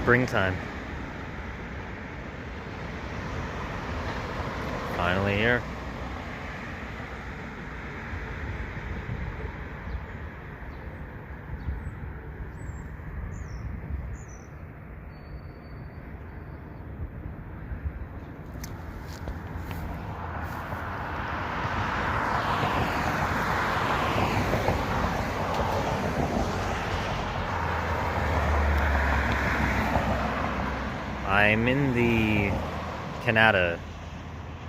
springtime. Finally here. I'm in the Kanata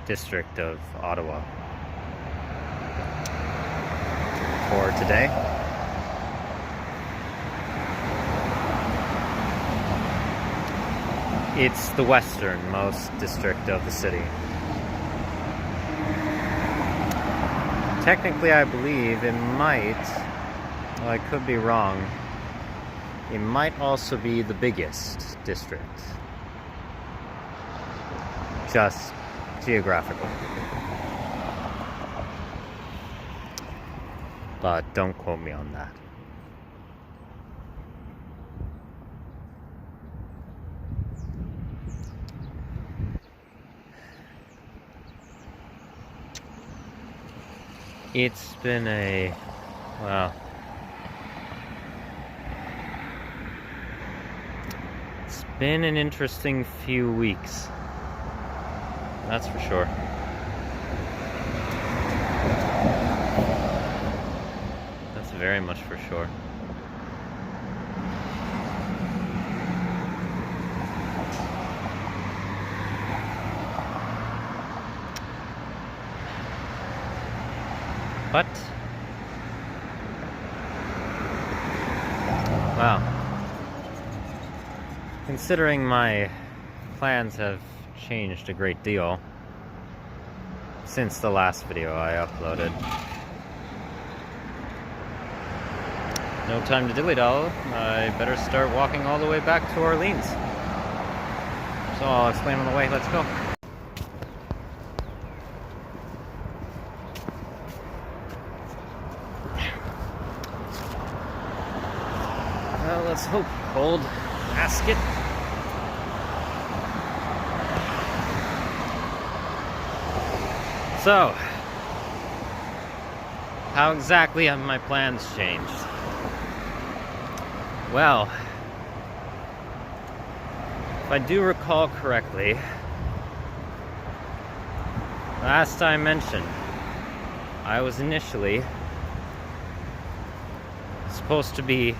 district of Ottawa for today. It's the westernmost district of the city. Technically, I believe it might, well, I could be wrong, it might also be the biggest district. Just geographical. But don't quote me on that. It's been it's been an interesting few weeks. That's for sure. That's very much for sure. But, wow. Considering my plans have changed a great deal since the last video I uploaded. No time to dilly-dally. I better start walking all the way back to Orleans. So I'll explain on the way. Let's go. Well, let's hope. Hold basket. So, how exactly have my plans changed? Well, if I do recall correctly, last I mentioned, I was initially supposed to be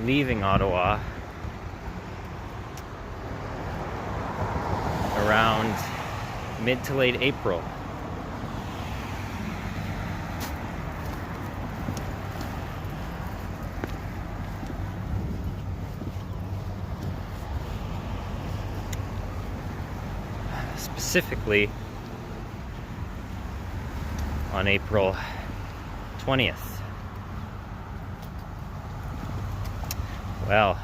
leaving Ottawa around mid to late April. Specifically on April 20th. Well,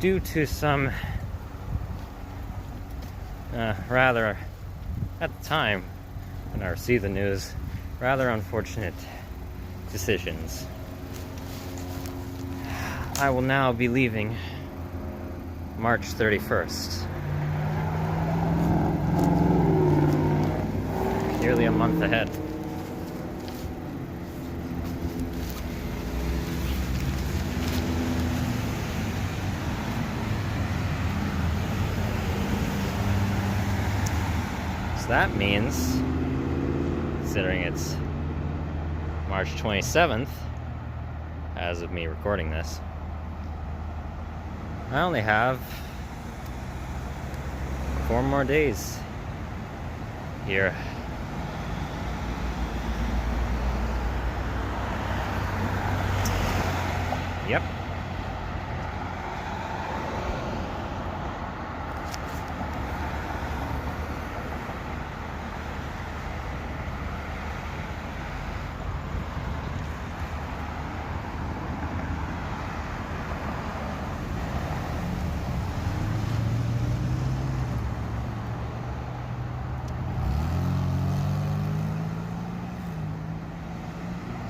due to some rather, at the time when I received the news, rather unfortunate decisions, I will now be leaving March 31st. Nearly a month ahead. So that means, considering it's March 27th, as of me recording this, I only have 4 more days here. Yep.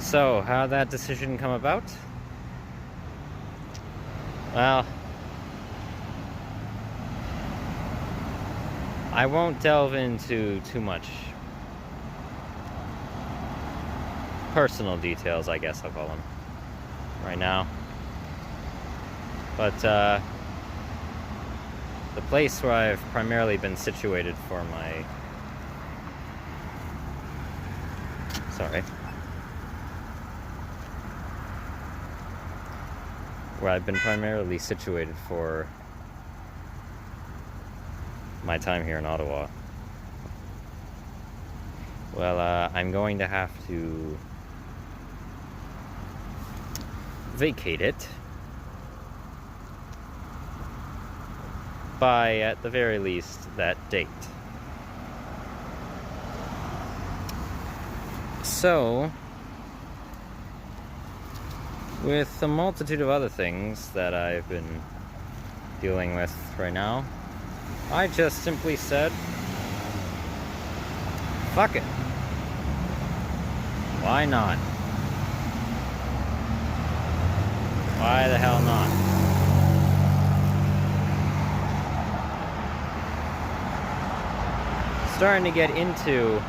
So, how'd that decision come about? Well, I won't delve into too much personal details, I guess I'll call them, right now. But, the place where I've primarily been situated for my... Where I've been primarily situated for my time here in Ottawa. Well, I'm going to have to vacate it by, at the very least, that date. So, with a multitude of other things that I've been dealing with right now, I just simply said, fuck it. Why not? Why the hell not? Starting to get into,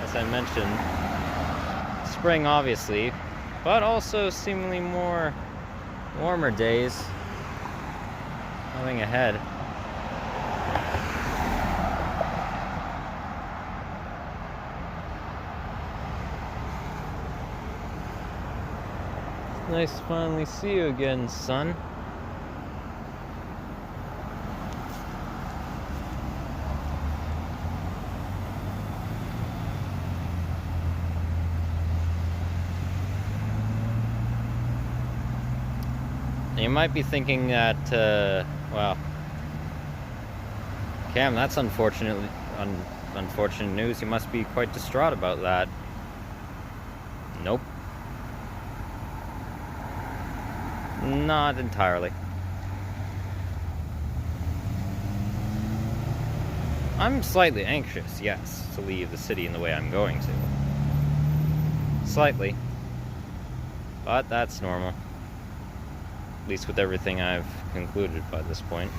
as I mentioned, spring obviously, but also seemingly more warmer days coming ahead. It's nice to finally see you again, son. You might be thinking that, well, Cam, that's unfortunate news. You must be quite distraught about that. Nope. Not entirely. I'm slightly anxious, yes, to leave the city in the way I'm going to. Slightly. But that's normal. At least with everything I've concluded by this point.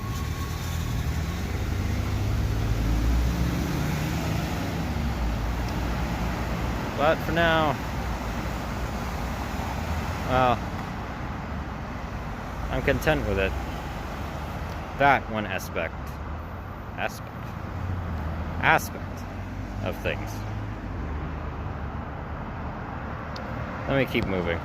But for now, well, I'm content with it. That one aspect of things. Let me keep moving.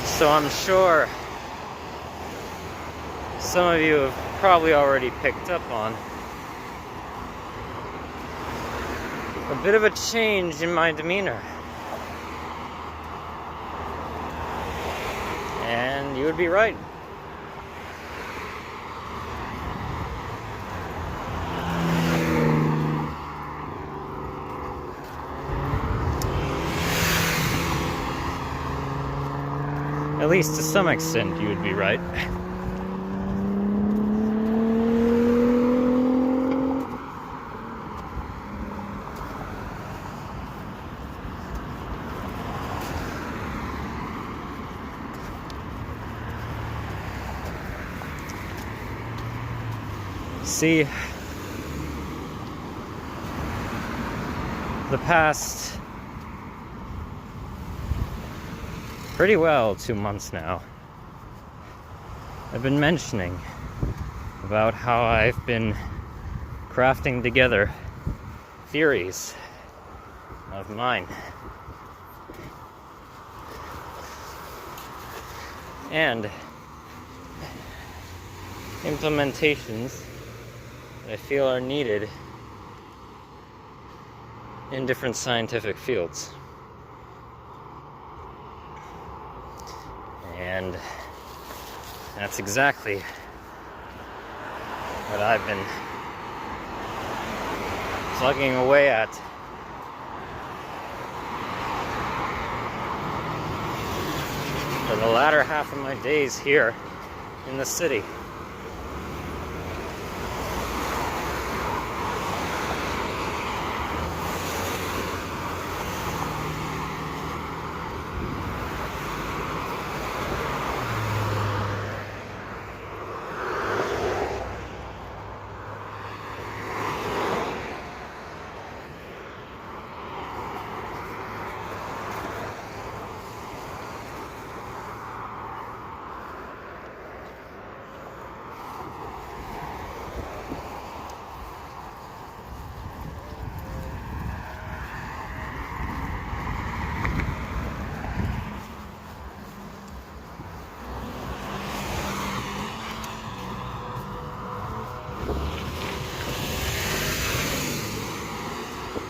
So I'm sure some of you have probably already picked up on a bit of a change in my demeanor. And you would be right. At least to some extent, you would be right. See, the past pretty well 2 months now, I've been mentioning about how I've been crafting together theories of mine and implementations that I feel are needed in different scientific fields. And that's exactly that I've been plugging away at. For the latter half of my days here in the city.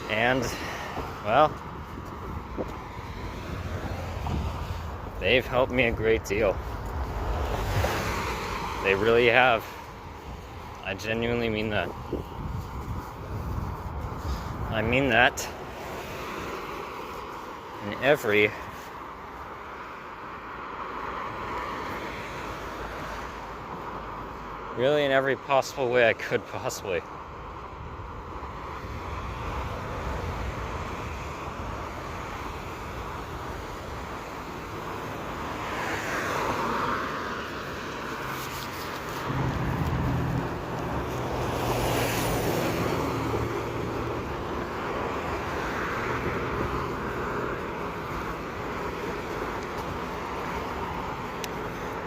And, well, they've helped me a great deal. They really have. I genuinely mean that. I mean that in every possible way I could possibly.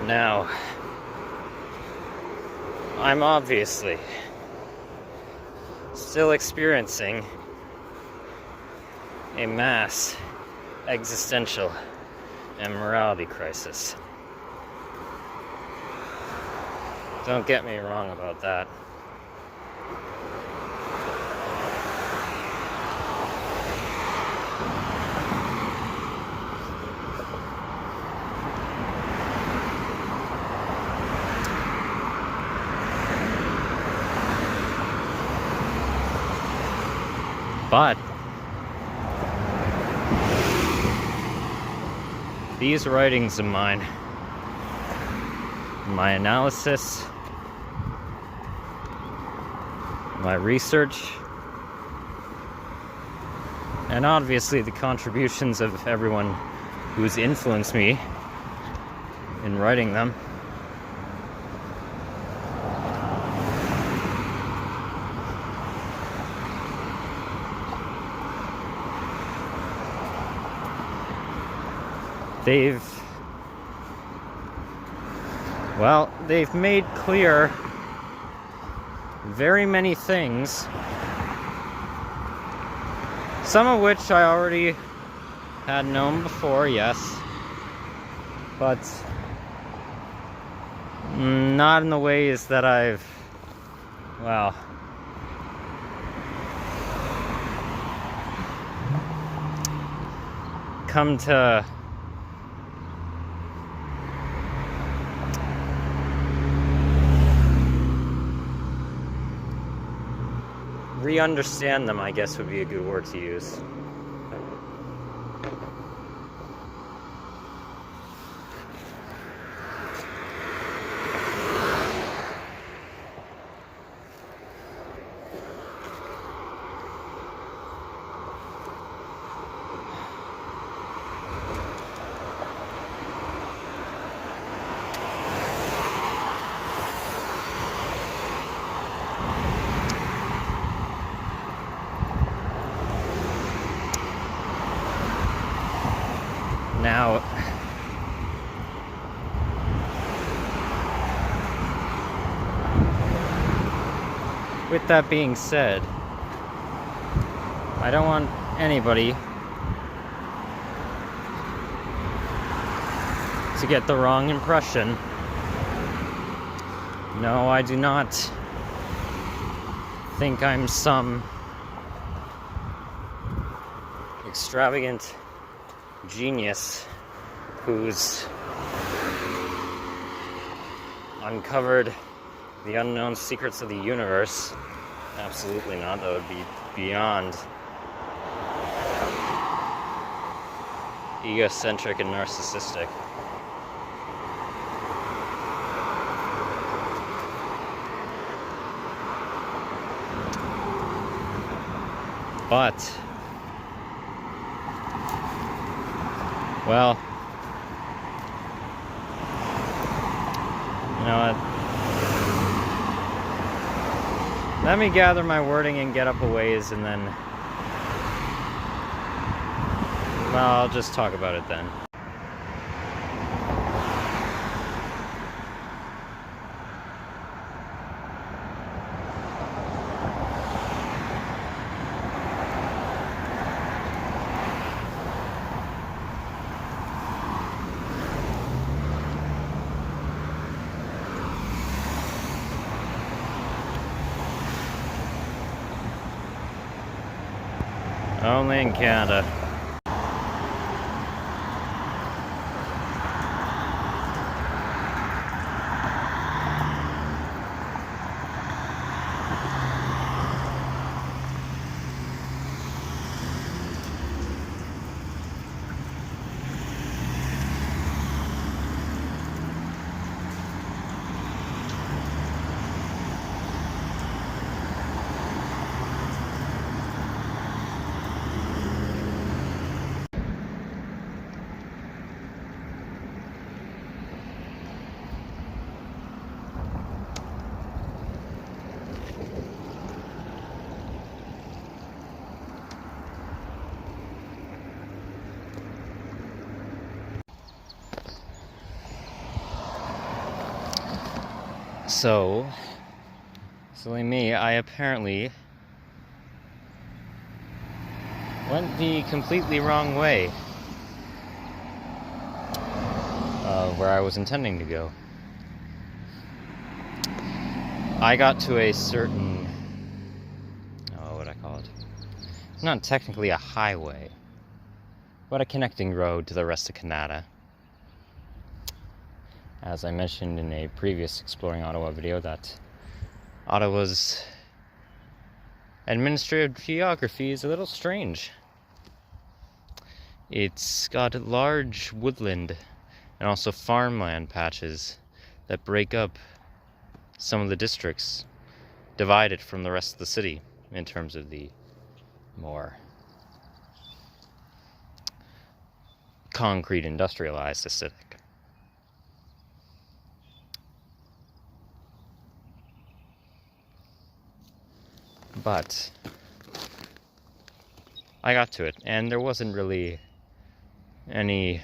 Now, I'm obviously still experiencing a mass existential and morality crisis. Don't get me wrong about that. But these writings of mine, my analysis, my research, and obviously the contributions of everyone who's influenced me in writing them, they've made clear very many things, some of which I already had known before, yes, but not in the ways that I've, come to re-understand them, I guess would be a good word to use. Now, with that being said, I don't want anybody to get the wrong impression. No, I do not think I'm some extravagant genius who's uncovered The unknown secrets of the universe? Absolutely not. That would be beyond egocentric and narcissistic. But, well, you know what? Let me gather my wording and get up a ways, and then, well, I'll just talk about it then. Only in Canada. So, silly me, I apparently went the completely wrong way of where I was intending to go. I got to a certain, what would I call it? Not technically a highway, but a connecting road to the rest of Kanata. As I mentioned in a previous Exploring Ottawa video, that Ottawa's administrative geography is a little strange. It's got large woodland and also farmland patches that break up some of the districts, divided from the rest of the city in terms of the more concrete industrialized aesthetic. But I got to it, and there wasn't really any,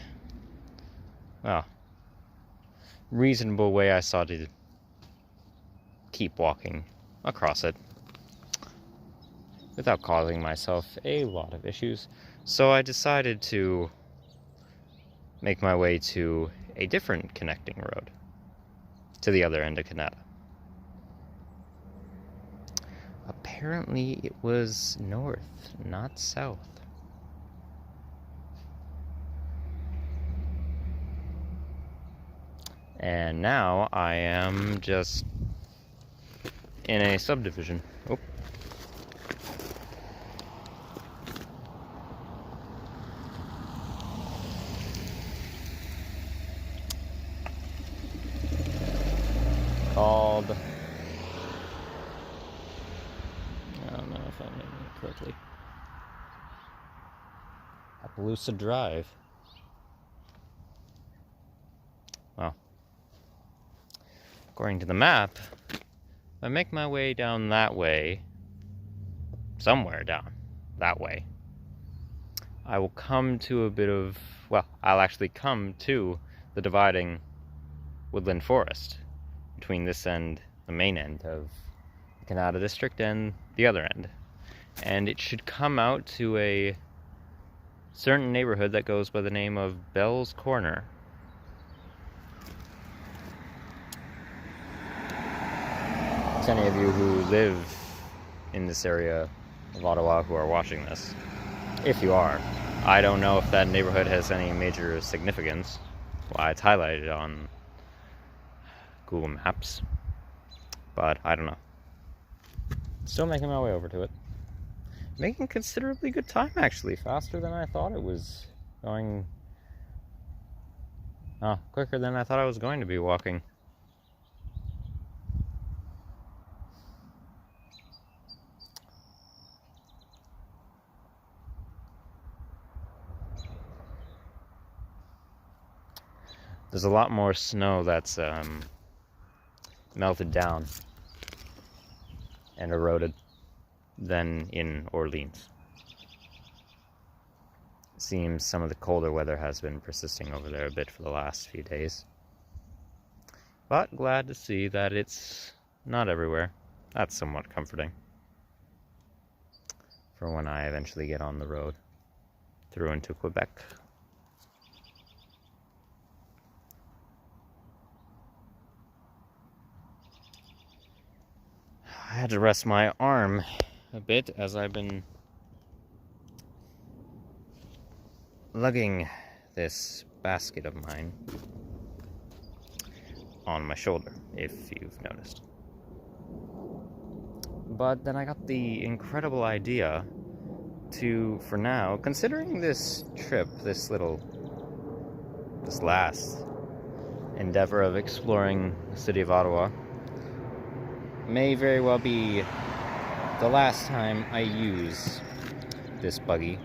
well, reasonable way I saw to keep walking across it without causing myself a lot of issues. So I decided to make my way to a different connecting road to the other end of Kanata. Apparently it was north, not south. And now I am just in a subdivision. Oh. Called, I don't know if I'm naming it correctly, Appaloosa Drive. Well, according to the map, if I make my way down that way, somewhere down that way, I will come to a bit of, well, I'll actually come to the dividing woodland forest between this end, the main end of the Kanata district, and the other end. And it should come out to a certain neighborhood that goes by the name of Bell's Corner. To any of you who live in this area of Ottawa who are watching this, if you are, I don't know if that neighborhood has any major significance. Why it's highlighted on Google Maps. But I don't know. Still making my way over to it. Making considerably good time, actually. Faster than I thought it was going. Oh, quicker than I thought I was going to be walking. There's a lot more snow that's melted down and eroded than in Orleans. It seems some of the colder weather has been persisting over there a bit for the last few days. But glad to see that it's not everywhere. That's somewhat comforting for when I eventually get on the road through into Quebec. I had to rest my arm a bit as I've been lugging this basket of mine on my shoulder, if you've noticed. But then I got the incredible idea to, for now, considering this trip, this last endeavor of exploring the city of Ottawa, may very well be the last time I use this buggy.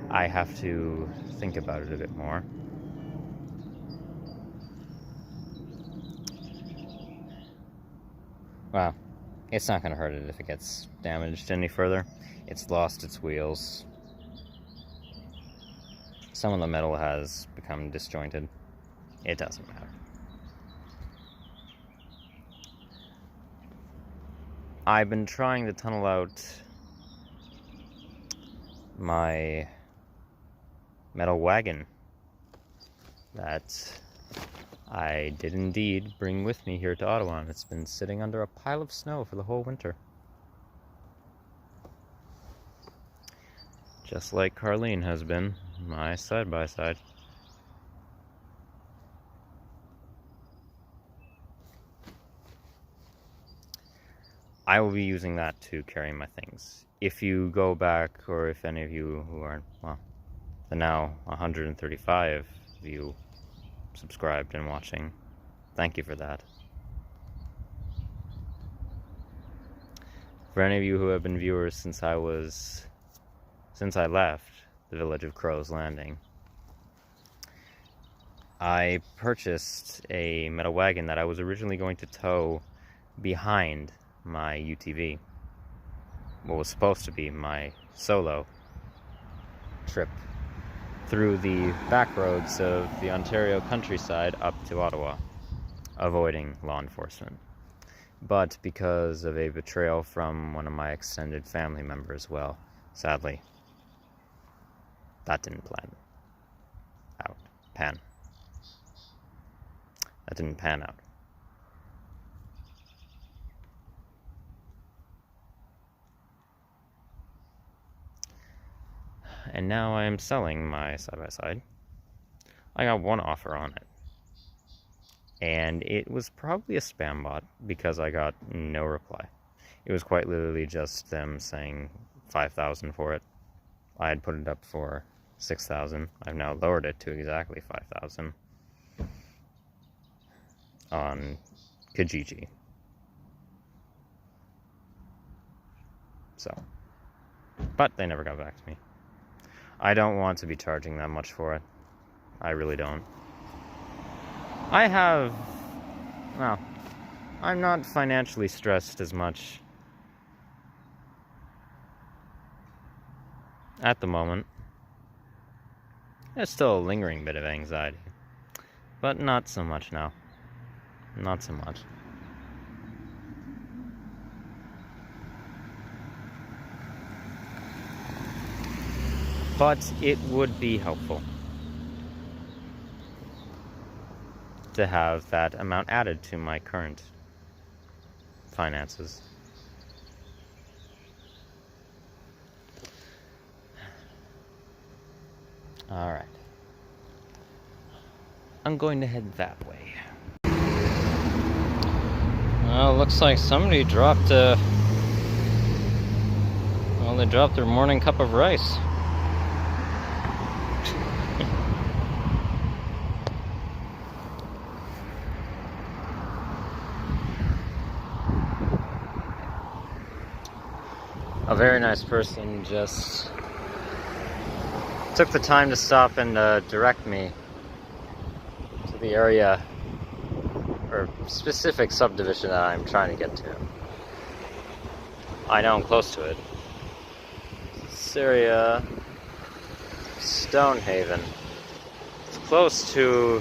I have to think about it a bit more. Well, it's not going to hurt it if it gets damaged any further. It's lost its wheels. Some of the metal has become disjointed. It doesn't matter. I've been trying to tunnel out my metal wagon that I did indeed bring with me here to Ottawa, and it's been sitting under a pile of snow for the whole winter. Just like Carlene has been, my side-by-side. I will be using that to carry my things. If you go back, or if any of you who aren't, well, the now 135 of you subscribed and watching, thank you for that. For any of you who have been viewers since I left the village of Crow's Landing, I purchased a metal wagon that I was originally going to tow behind my UTV. What was supposed to be my solo trip through the back roads of the Ontario countryside up to Ottawa, avoiding law enforcement. But because of a betrayal from one of my extended family members, well, sadly, that didn't pan out. And now I am selling my side-by-side. I got one offer on it, and it was probably a spam bot because I got no reply. It was quite literally just them saying $5,000 for it. I had put it up for $6,000. I've now lowered it to exactly $5,000 on Kijiji. So, but they never got back to me. I don't want to be charging that much for it. I really don't. I'm not financially stressed as much at the moment. There's still a lingering bit of anxiety, but not so much now. Not so much. But it would be helpful to have that amount added to my current finances. All right. I'm going to head that way. Well, looks like somebody dropped well, they dropped their morning cup of rice. A very nice person just took the time to stop and direct me to the area or specific subdivision that I'm trying to get to. I know I'm close to it. This area, Stonehaven. It's close to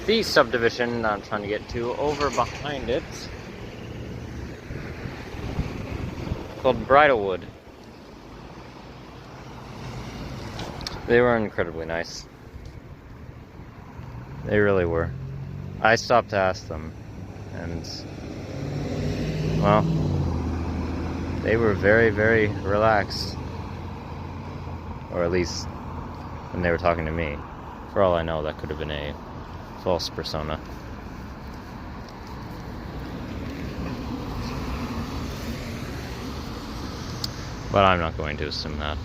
the subdivision I'm trying to get to. Over behind it, called Bridalwood. They were incredibly nice. They really were. I stopped to ask them, and, well, they were very, very relaxed. Or at least when they were talking to me. For all I know, that could have been a false persona. But I'm not going to assume that.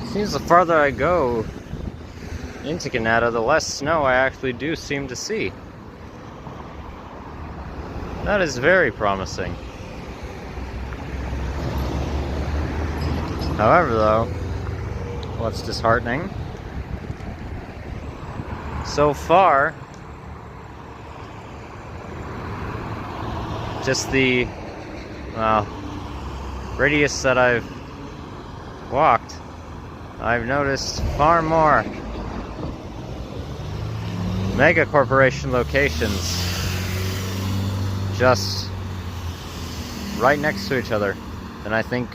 Seems the farther I go into Kanata, the less snow I actually do seem to see. That is very promising. However, though, what's disheartening, so far, just the, well, radius that I've walked, I've noticed far more mega corporation locations just right next to each other than I think,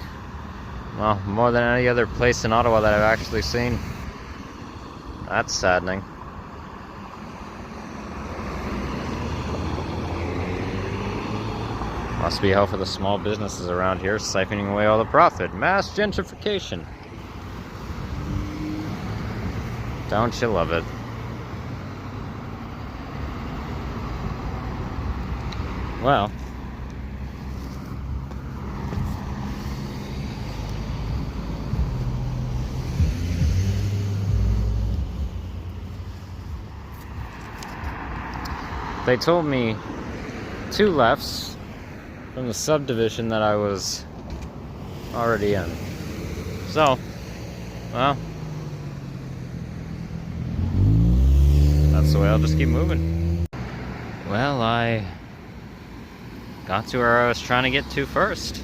well, more than any other place in Ottawa that I've actually seen. That's saddening. Must be hell for the small businesses around here, siphoning away all the profit. Mass gentrification. Don't you love it? Well, they told me 2 lefts from the subdivision that I was already in. So, well, that's the way I'll just keep moving. Well, I got to where I was trying to get to first.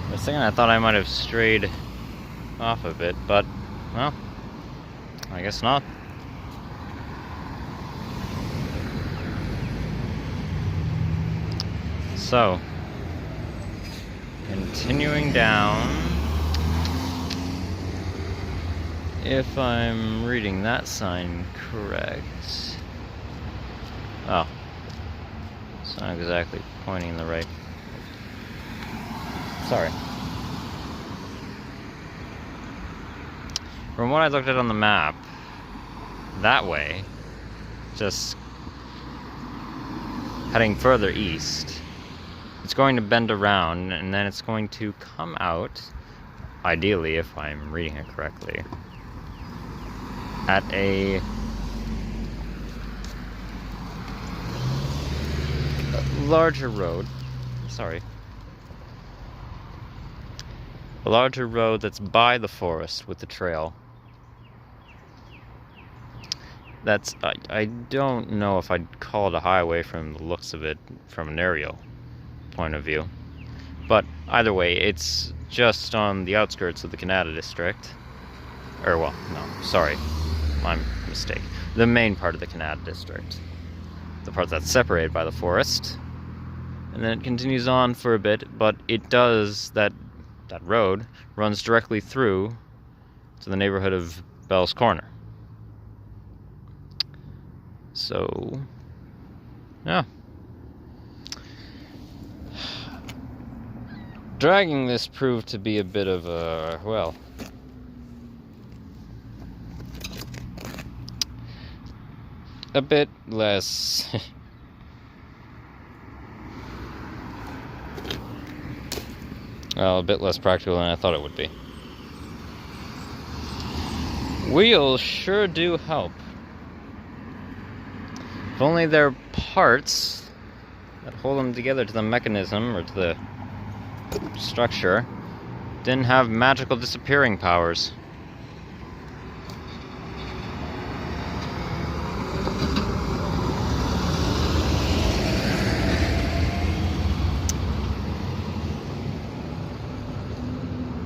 For a second I thought I might have strayed off a bit, but, well, I guess not. So, continuing down, if I'm reading that sign correct. Oh, it's not exactly pointing in the right. Sorry. From what I looked at on the map, that way, just heading further east, it's going to bend around and then it's going to come out, ideally if I'm reading it correctly, at a larger road. Sorry. A larger road that's by the forest with the trail. That's, I don't know if I'd call it a highway from the looks of it from an aerial point of view. But either way, it's just on the outskirts of the Kanata district. Or, well, no, sorry. My mistake. The main part of the Kanata district. The part that's separated by the forest. And then it continues on for a bit, but it does, that that road runs directly through to the neighborhood of Bell's Corner. So, yeah. Dragging this proved to be a bit of a, well, a bit less well, a bit less practical than I thought it would be. Wheels sure do help. If only they're parts that hold them together to the mechanism or to the structure didn't have magical disappearing powers.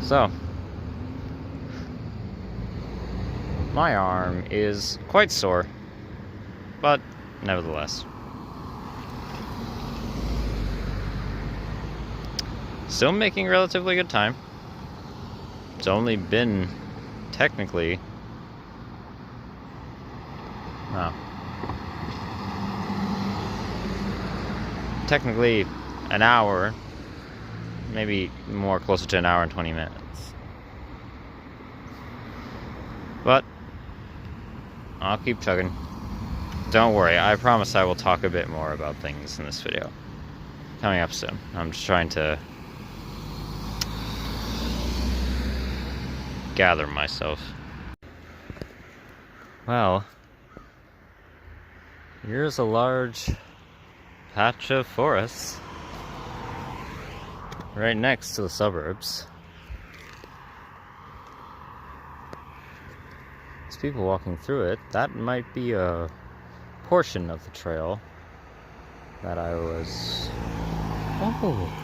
So, my arm is quite sore, but nevertheless. Still making relatively good time. It's only been technically, technically an hour, maybe more, closer to an hour and 20 minutes. But I'll keep chugging. Don't worry, I promise I will talk a bit more about things in this video. Coming up soon. I'm just trying to gather myself. Well, here's a large patch of forest right next to the suburbs. There's people walking through it. That might be a portion of the trail that I was... Oh!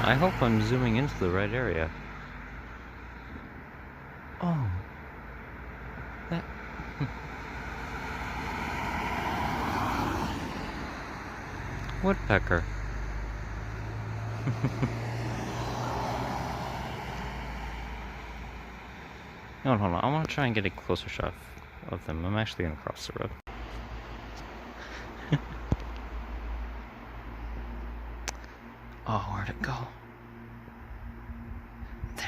I hope I'm zooming into the right area. Oh. That... Woodpecker. No, hold on. I want to try and get a closer shot of them. I'm actually going to cross the road. Oh, where'd it go? There.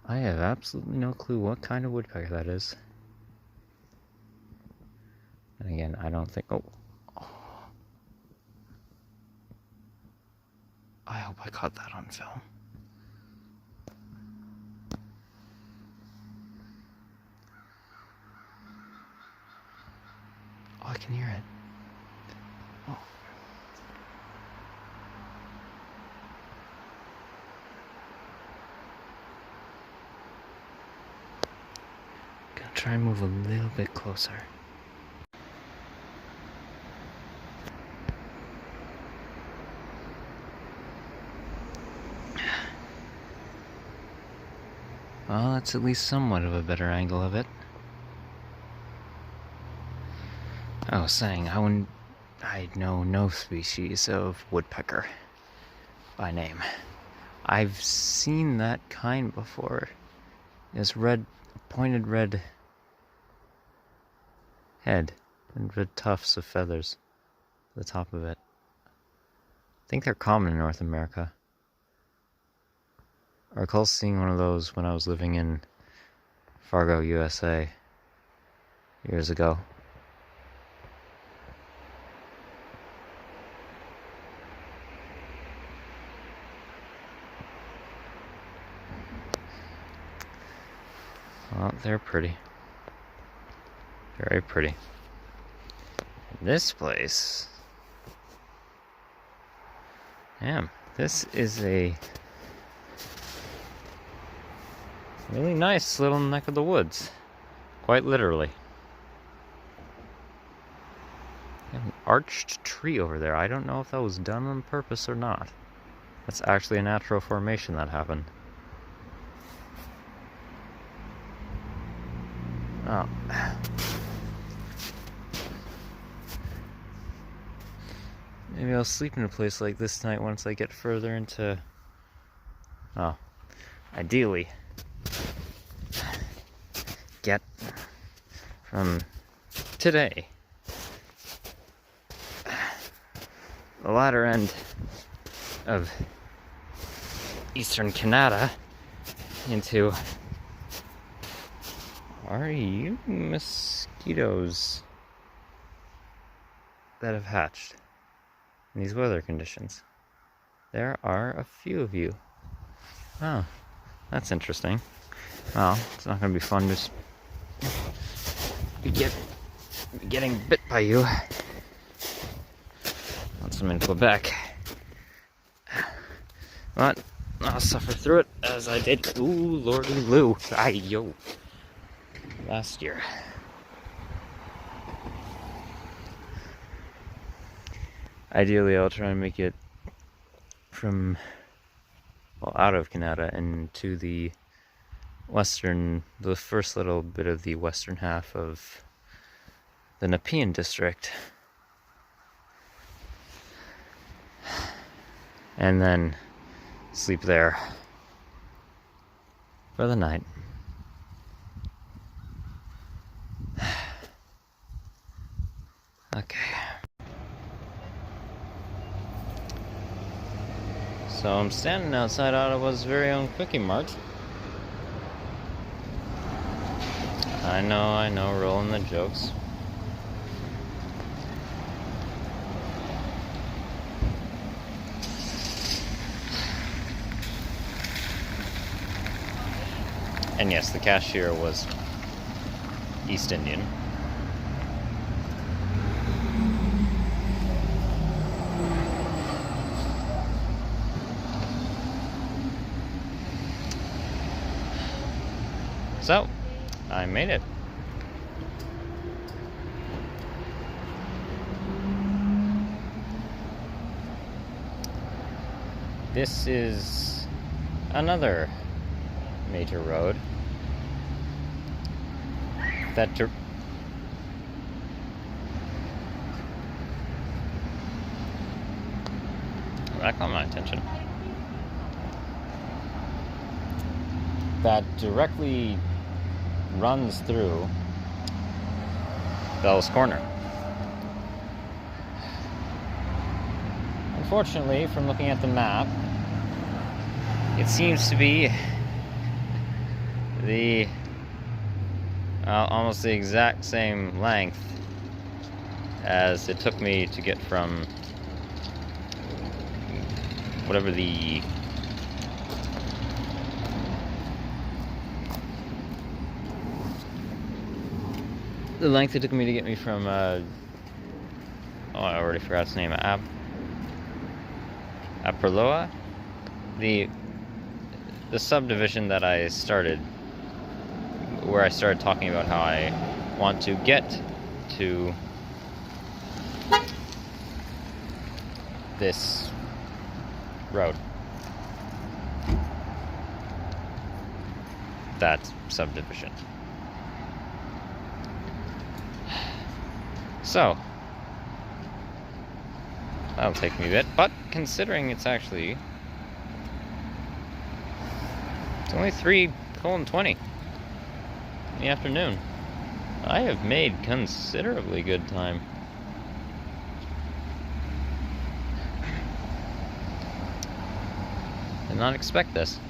I have absolutely no clue what kind of woodpecker that is. And again, I don't think... Oh. I hope I caught that on film. Oh, I can hear it. Oh. Gonna try and move a little bit closer. Well, that's at least somewhat of a better angle of it. I was saying, I know no species of woodpecker by name. I've seen that kind before. This pointed red head and red tufts of feathers at the top of it. I think they're common in North America. I recall seeing one of those when I was living in Fargo, USA, years ago. Well, they're pretty. Very pretty. This place. Damn, this is a really nice little neck of the woods. Quite literally. An arched tree over there. I don't know if that was done on purpose or not. That's actually a natural formation that happened. Oh. Maybe I'll sleep in a place like this tonight once I get further into... Oh. Ideally. Get from today. The latter end of eastern Kanata into... Are you mosquitoes that have hatched in these weather conditions? There are a few of you. Oh, that's interesting. Well, it's not going to be fun just getting bit by you once I'm in Quebec. But I'll suffer through it as I did. Ooh, lordy Lou. Ay, yo. Last year. Ideally, I'll try and make it from, well, out of Kanata and to the first little bit of the western half of the Nepean district. And then sleep there for the night. Okay. So I'm standing outside Ottawa's very own Quickie Mart. I know, rolling the jokes. And yes, the cashier was East Indian. So, I made it. This is another major road that that caught my attention. That directly runs through Bell's Corner. Unfortunately, from looking at the map, it seems to be the almost the exact same length as it took me to get from whatever the length it took me to get me from I already forgot its name. Aperloa, the subdivision that I started, where I started talking about how I want to get to this road. That subdivision. So, that'll take me a bit, but considering it's only 3:20 in the afternoon, I have made considerably good time. Did not expect this.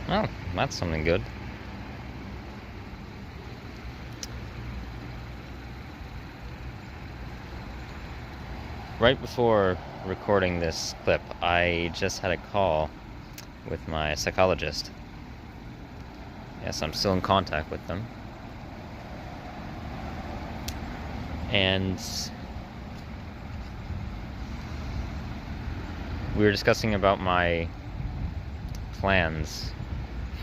Well, that's something good. Right before recording this clip, I just had a call with my psychologist. Yes, I'm still in contact with them. and we were discussing about my plans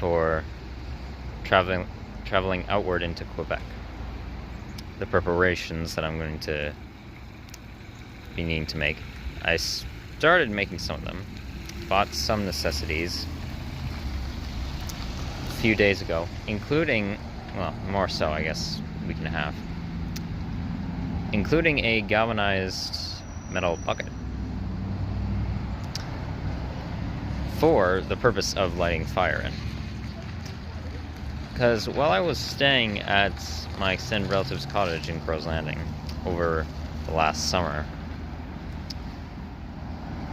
for traveling outward into Quebec. The preparations that I'm going to be needing to make. I started making some of them, bought some necessities a few days ago, including, well, more so, I guess, a week and a half, including a galvanized metal bucket for the purpose of lighting fire in. Because while I was staying at my extended relative's cottage in Crow's Landing over the last summer,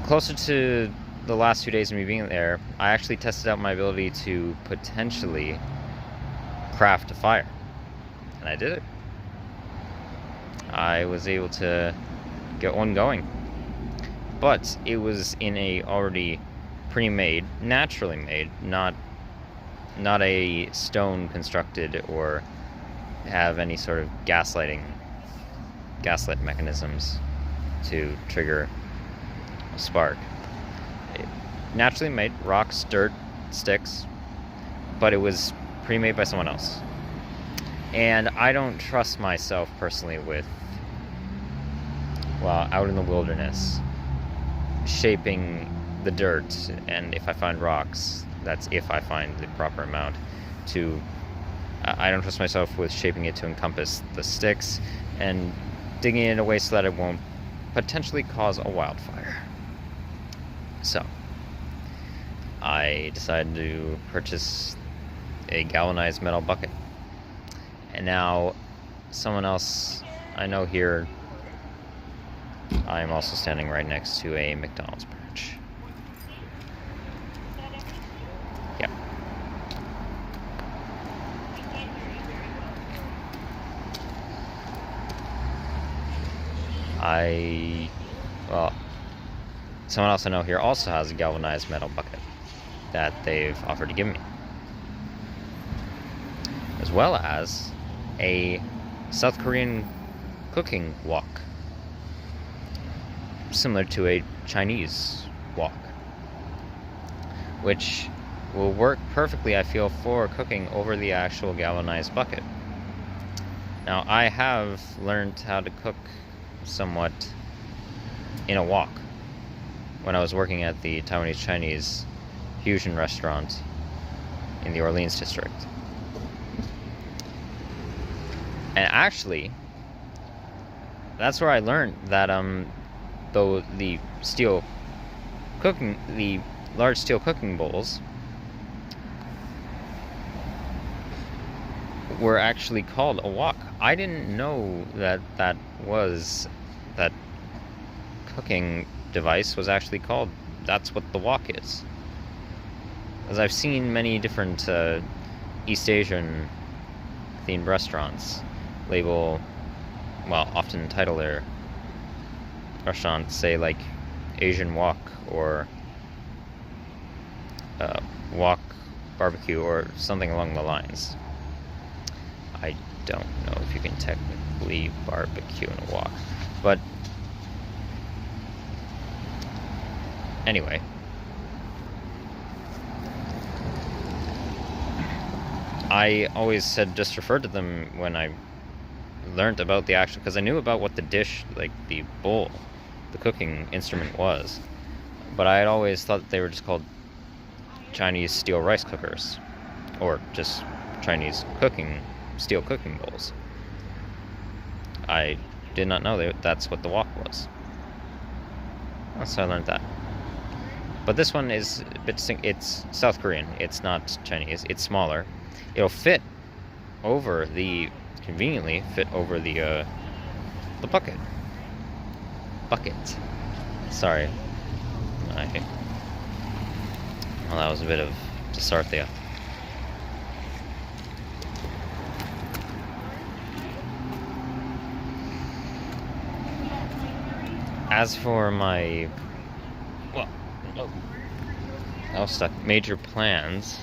closer to the last 2 days of me being there, I actually tested out my ability to potentially craft a fire. And I did it. I was able to get one going. But it was in a already pre-made, naturally made, not a stone constructed or have any sort of gaslight mechanisms to trigger a spark. Naturally made, rocks, dirt, sticks, but it was pre-made by someone else. And I don't trust myself personally with, well, out in the wilderness, shaping the dirt, and if I find rocks, that's if I find the proper amount, I don't trust myself with shaping it to encompass the sticks and digging it in a way so that it won't potentially cause a wildfire. So, I decided to purchase a galvanized metal bucket. And now, someone else I know here, I'm also standing right next to a McDonald's branch. Yeah. Someone else I know here also has a galvanized metal bucket that they've offered to give me, as well as a South Korean cooking wok, similar to a Chinese wok, which will work perfectly, I feel, for cooking over the actual galvanized bucket. Now, I have learned how to cook somewhat in a wok when I was working at the Taiwanese Chinese fusion restaurant in the Orleans district. And actually, that's where I learned that though the large steel cooking bowls were actually called a wok. I didn't know that cooking device was actually called, that's what the wok is. As I've seen many different East Asian themed restaurants often title their restaurants, say, like Asian wok or wok barbecue or something along the lines. I don't know if you can technically barbecue in a wok, but anyway, I always just referred to them when I learned about the actual, because I knew about what the dish, like the bowl, the cooking instrument was, but I had always thought that they were just called Chinese steel rice cookers, or just Chinese steel cooking bowls. I did not know that's what the wok was. So I learned that. But this one is a bit it's South Korean. It's not Chinese. It's smaller. It'll conveniently fit over the bucket. Sorry. Well, that was a bit of dysarthria. As for my major plans,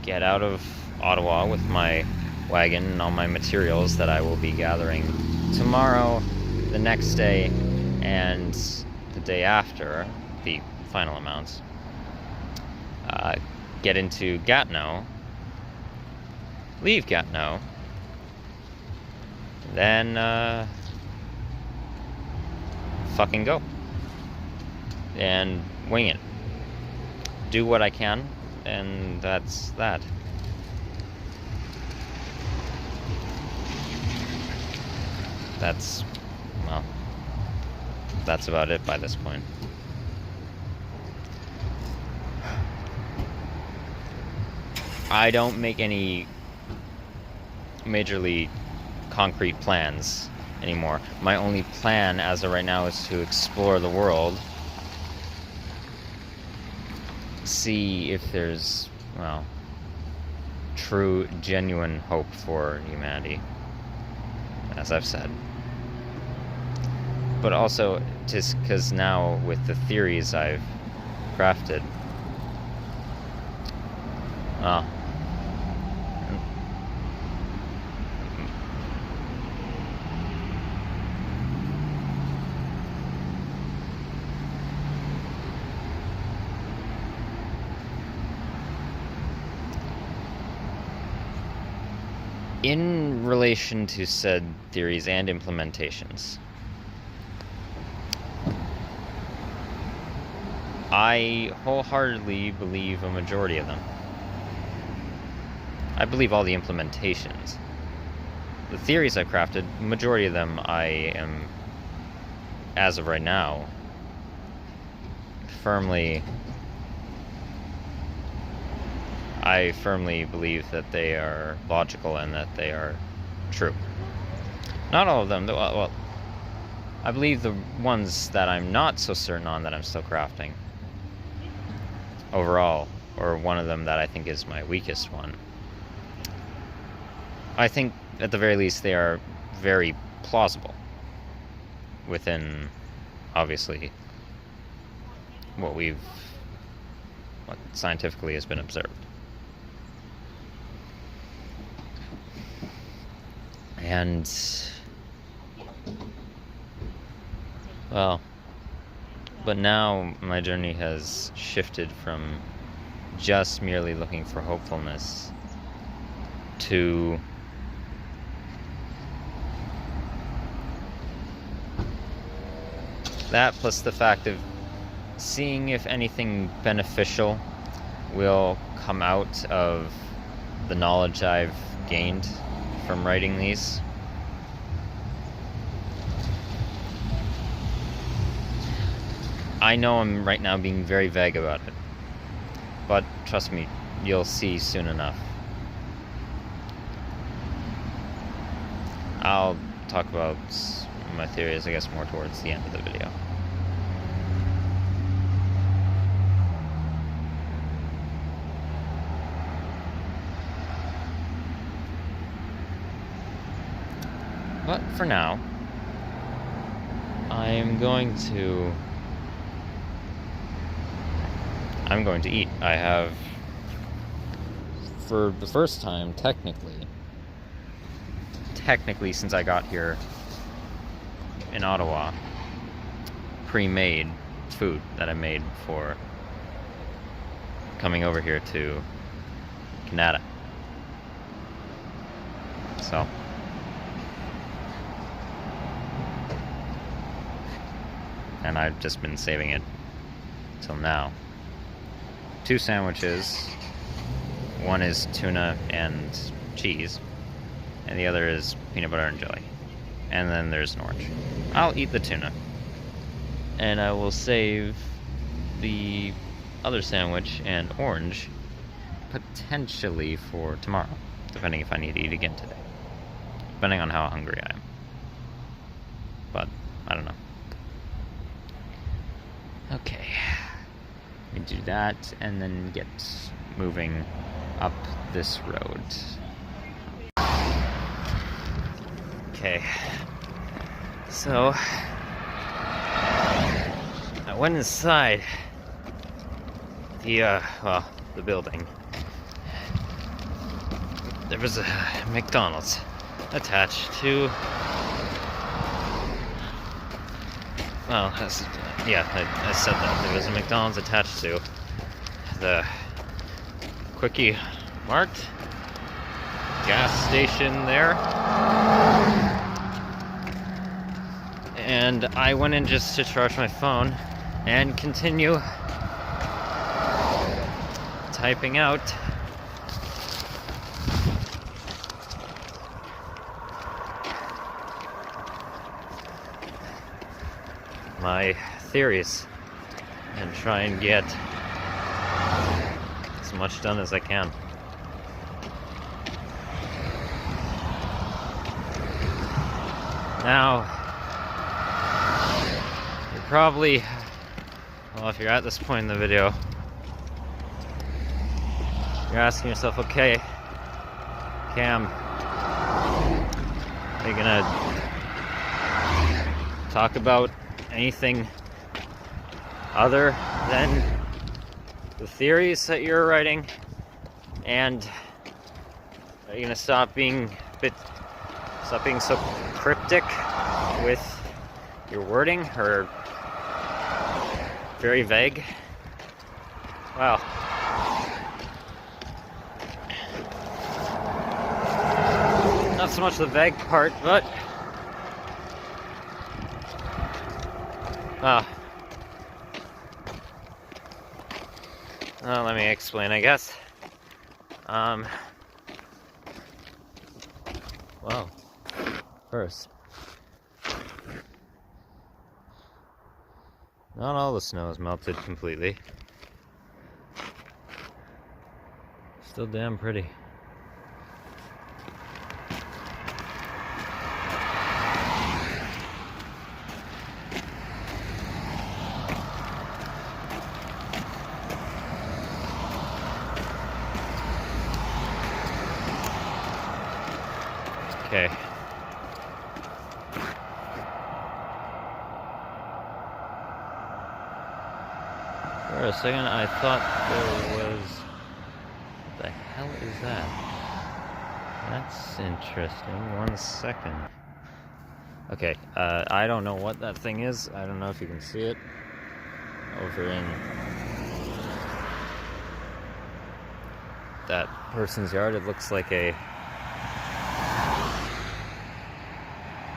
get out of Ottawa with my wagon and all my materials that I will be gathering tomorrow, the next day, and the day after, the final amounts. Get into Gatineau, leave Gatineau, then fucking go and wing it. Do what I can, and that's that. That's, well, that's about it by this point. I don't make any majorly concrete plans anymore. My only plan as of right now is to explore the world, see if there's, well, true, genuine hope for humanity, as I've said. But also, just because now with the theories I've crafted, well, in relation to said theories and implementations, I wholeheartedly believe a majority of them. I believe all the implementations. The theories I've crafted, majority of them I am, as of right now, I firmly believe that they are logical and that they are true. Not all of them, well, I believe the ones that I'm not so certain on that I'm still crafting overall, or one of them that I think is my weakest one. I think, at the very least, they are very plausible within, obviously, what scientifically has been observed. And, well, but now my journey has shifted from just merely looking for hopefulness to that, plus the fact of seeing if anything beneficial will come out of the knowledge I've gained from writing these. I know I'm right now being very vague about it, but trust me, you'll see soon enough. I'll talk about my theories, I guess, more towards the end of the video. But for now, I'm going to eat. I have, for the first time, technically since I got here in Ottawa, pre-made food that I made before coming over here to Kanata. So, and I've just been saving it till now. 2 sandwiches. One is tuna and cheese, and the other is peanut butter and jelly. And then there's an orange. I'll eat the tuna, and I will save the other sandwich and orange potentially for tomorrow, depending if I need to eat again today, depending on how hungry I am. But I don't know. Okay, we do that and then get moving up this road. Okay, so I went inside the building, there was a McDonald's attached to. Well, yeah, I said that. There was a McDonald's attached to the Quickie Mart gas station there. And I went in just to charge my phone and continue typing out my theories and try and get as much done as I can. Now, you're probably, well, if you're at this point in the video, you're asking yourself, okay, Cam, are you gonna talk about anything other than the theories that you're writing? And are you gonna stop being so cryptic with your wording, or very vague? Well, not so much the vague part, but let me explain, I guess. Well, first, not all the snow is melted completely. Still damn pretty. Okay. For a second, I thought there was... What the hell is that? That's interesting. 1 second. Okay, I don't know what that thing is. I don't know if you can see it over in that person's yard. It looks like a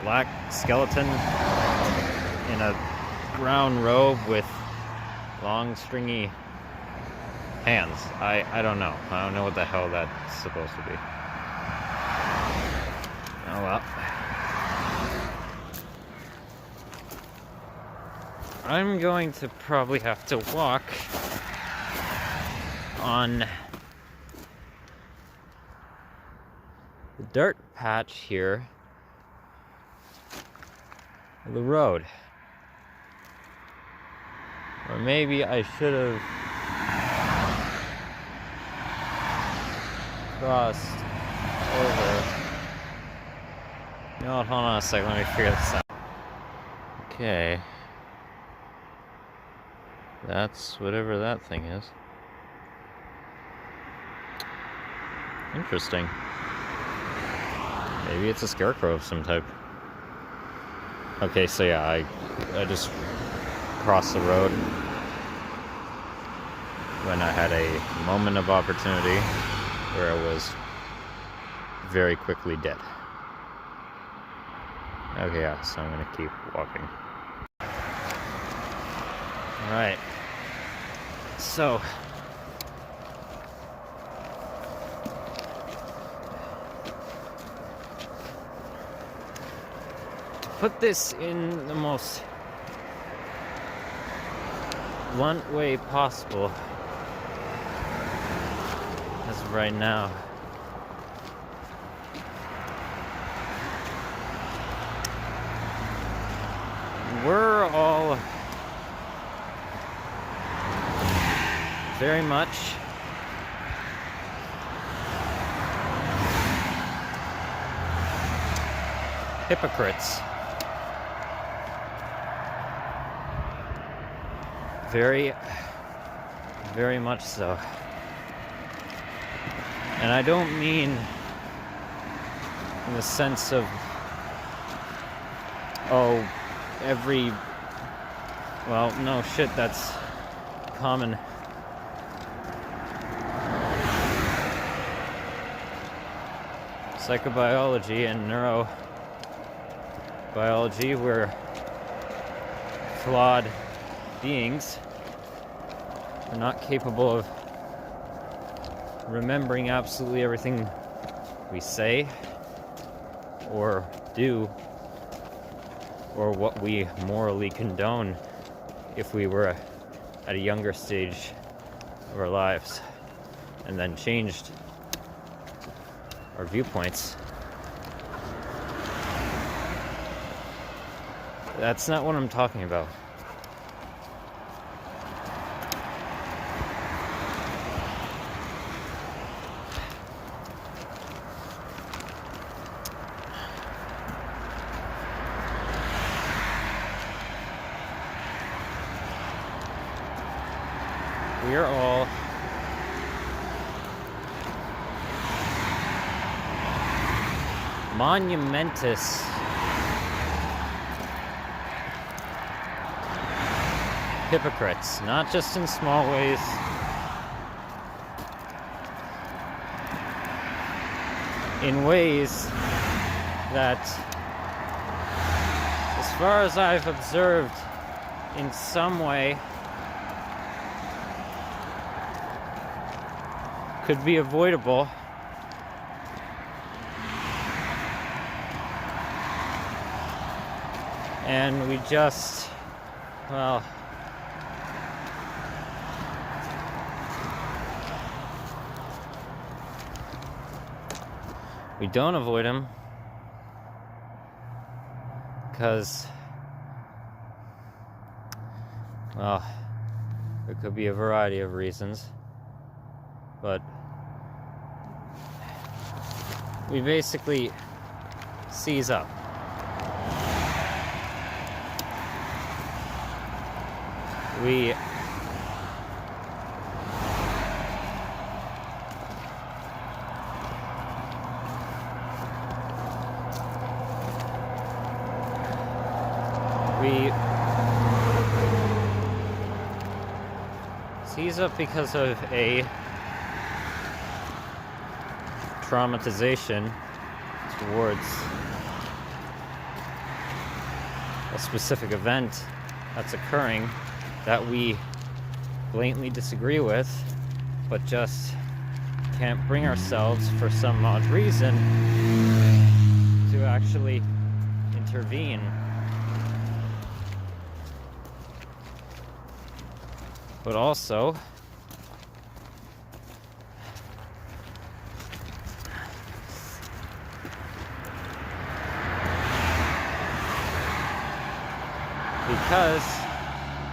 black skeleton in a brown robe with long stringy hands. I don't know. I don't know what the hell that's supposed to be. Oh well. I'm going to probably have to walk on the dirt patch here, the road. Or maybe I should have crossed over. You know what, hold on a second, let me figure this out. Okay. That's whatever that thing is. Interesting. Maybe it's a scarecrow of some type. Okay, so yeah, I just crossed the road when I had a moment of opportunity where I was very quickly dead. Okay, yeah, so I'm gonna keep walking. Alright. So to put this in the most blunt way possible as of right now, we're all very much hypocrites. Very, very much so. And I don't mean in the sense of, oh, well, no shit, that's common. Psychobiology and neurobiology, we're flawed beings. We're not capable of remembering absolutely everything we say or do, or what we morally condone if we were at a younger stage of our lives and then changed our viewpoints. That's not what I'm talking about. We are all monumentous hypocrites, not just in small ways, in ways that, as far as I've observed, in some way could be avoidable. And we just, well, we don't avoid them because, well, there could be a variety of reasons, but we basically seize up. We seize up because of a traumatization towards a specific event that's occurring that we blatantly disagree with, but just can't bring ourselves for some odd reason to actually intervene. But also, because,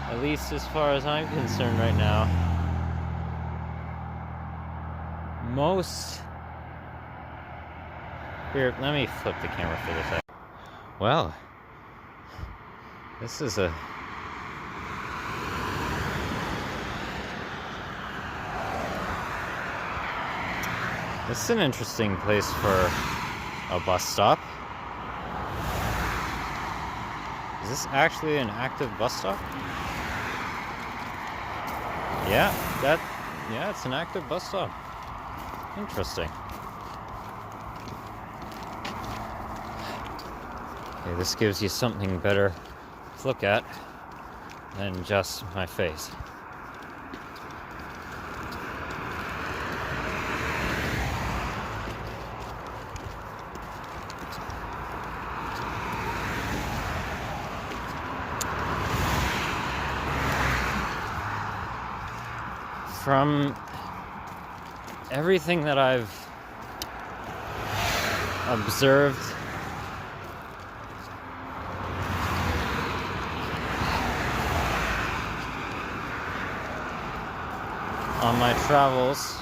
at least as far as I'm concerned right now, here, let me flip the camera for this. Well, this is an interesting place for a bus stop. Is this actually an active bus stop? Yeah, it's an active bus stop. Interesting. Okay, this gives you something better to look at than just my face. From everything that I've observed, on my travels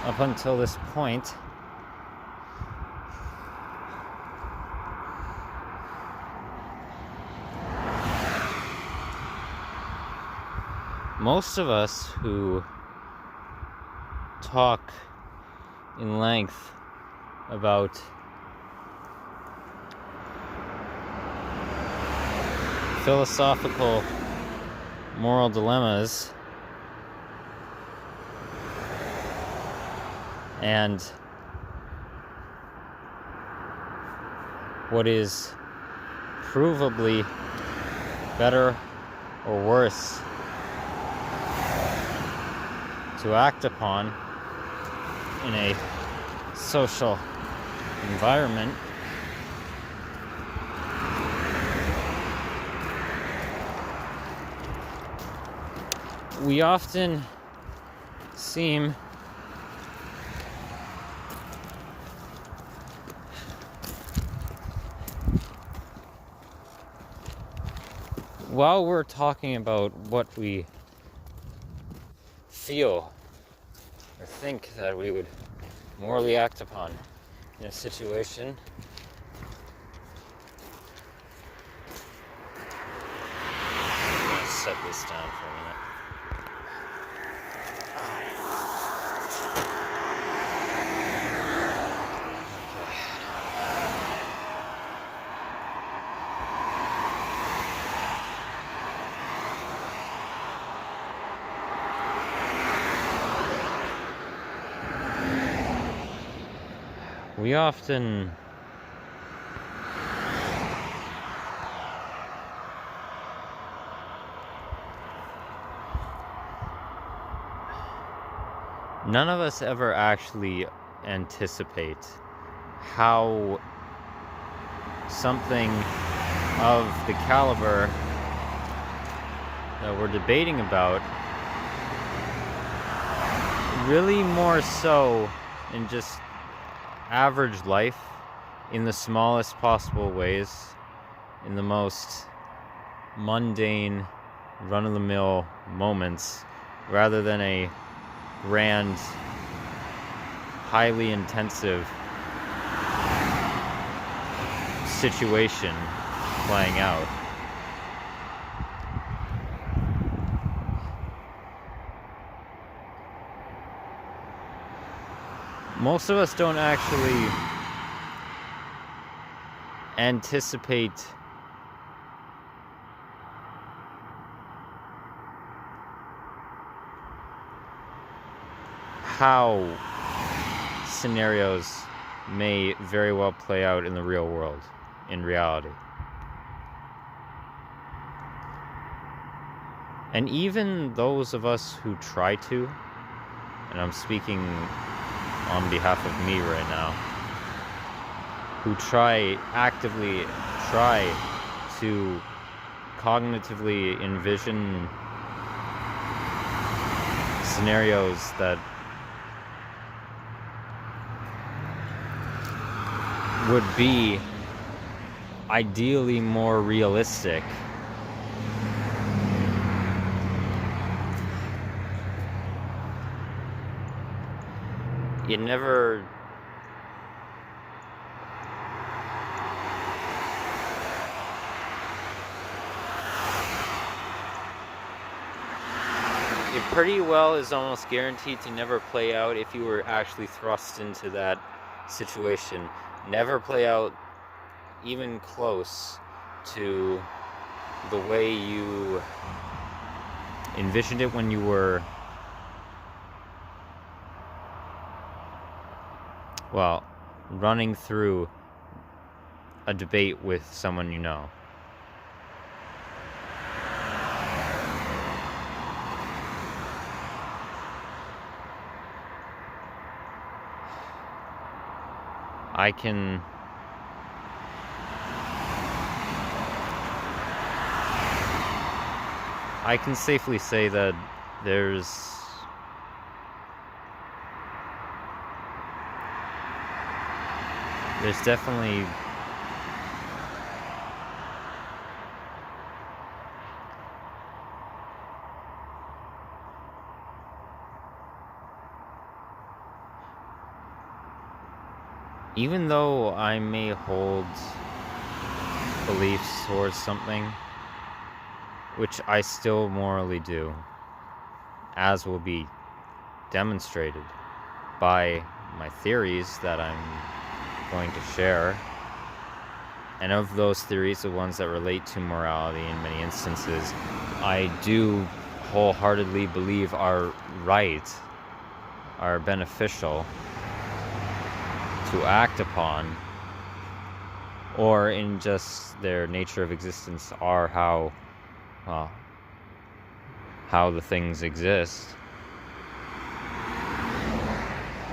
up until this point, most of us who talk in length about philosophical moral dilemmas and what is provably better or worse to act upon in a social environment. We often seem while we're talking about what we feel or think that we would morally act upon in a situation, I'm going to set this down for a minute. We often none of us ever actually anticipate how something of the caliber that we're debating about, really more so in just average life, in the smallest possible ways, in the most mundane, run-of-the-mill moments, rather than a grand, highly intensive situation playing out. Most of us don't actually anticipate how scenarios may very well play out in the real world, in reality. And even those of us who try to, and I'm speaking on behalf of me right now, who actively try to cognitively envision scenarios that would be ideally more realistic. It pretty well is almost guaranteed to never play out if you were actually thrust into that situation. Never play out even close to the way you envisioned it when you were, well, running through a debate with someone you know. I can safely say that there's definitely even though I may hold beliefs towards something, which I still morally do, as will be demonstrated by my theories that I'm going to share. And of those theories, the ones that relate to morality in many instances, I do wholeheartedly believe are right, are beneficial to act upon, or in just their nature of existence are how the things exist.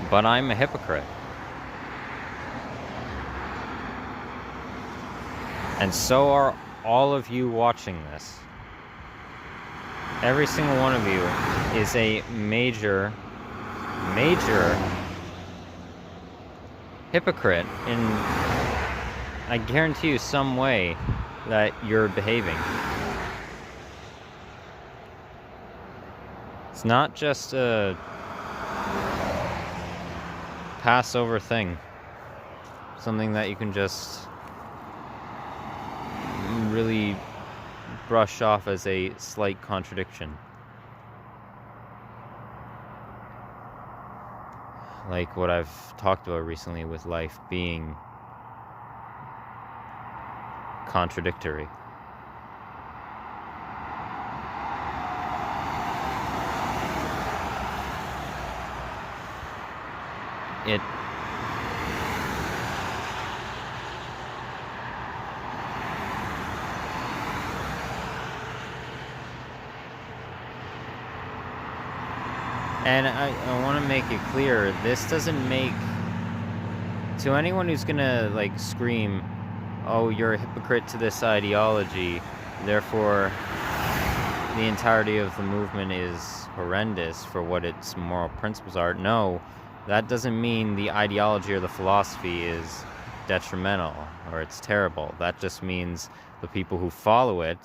But I'm a hypocrite. And so are all of you watching this. Every single one of you is a major hypocrite in, I guarantee you, some way that you're behaving. It's not just a Passover thing. Something that you can just really brush off as a slight contradiction. Like what I've talked about recently with life being contradictory. And I want to make it clear, this doesn't make, to anyone who's gonna like scream, oh, you're a hypocrite to this ideology, therefore the entirety of the movement is horrendous for what its moral principles are. No, that doesn't mean the ideology or the philosophy is detrimental or it's terrible. That just means the people who follow it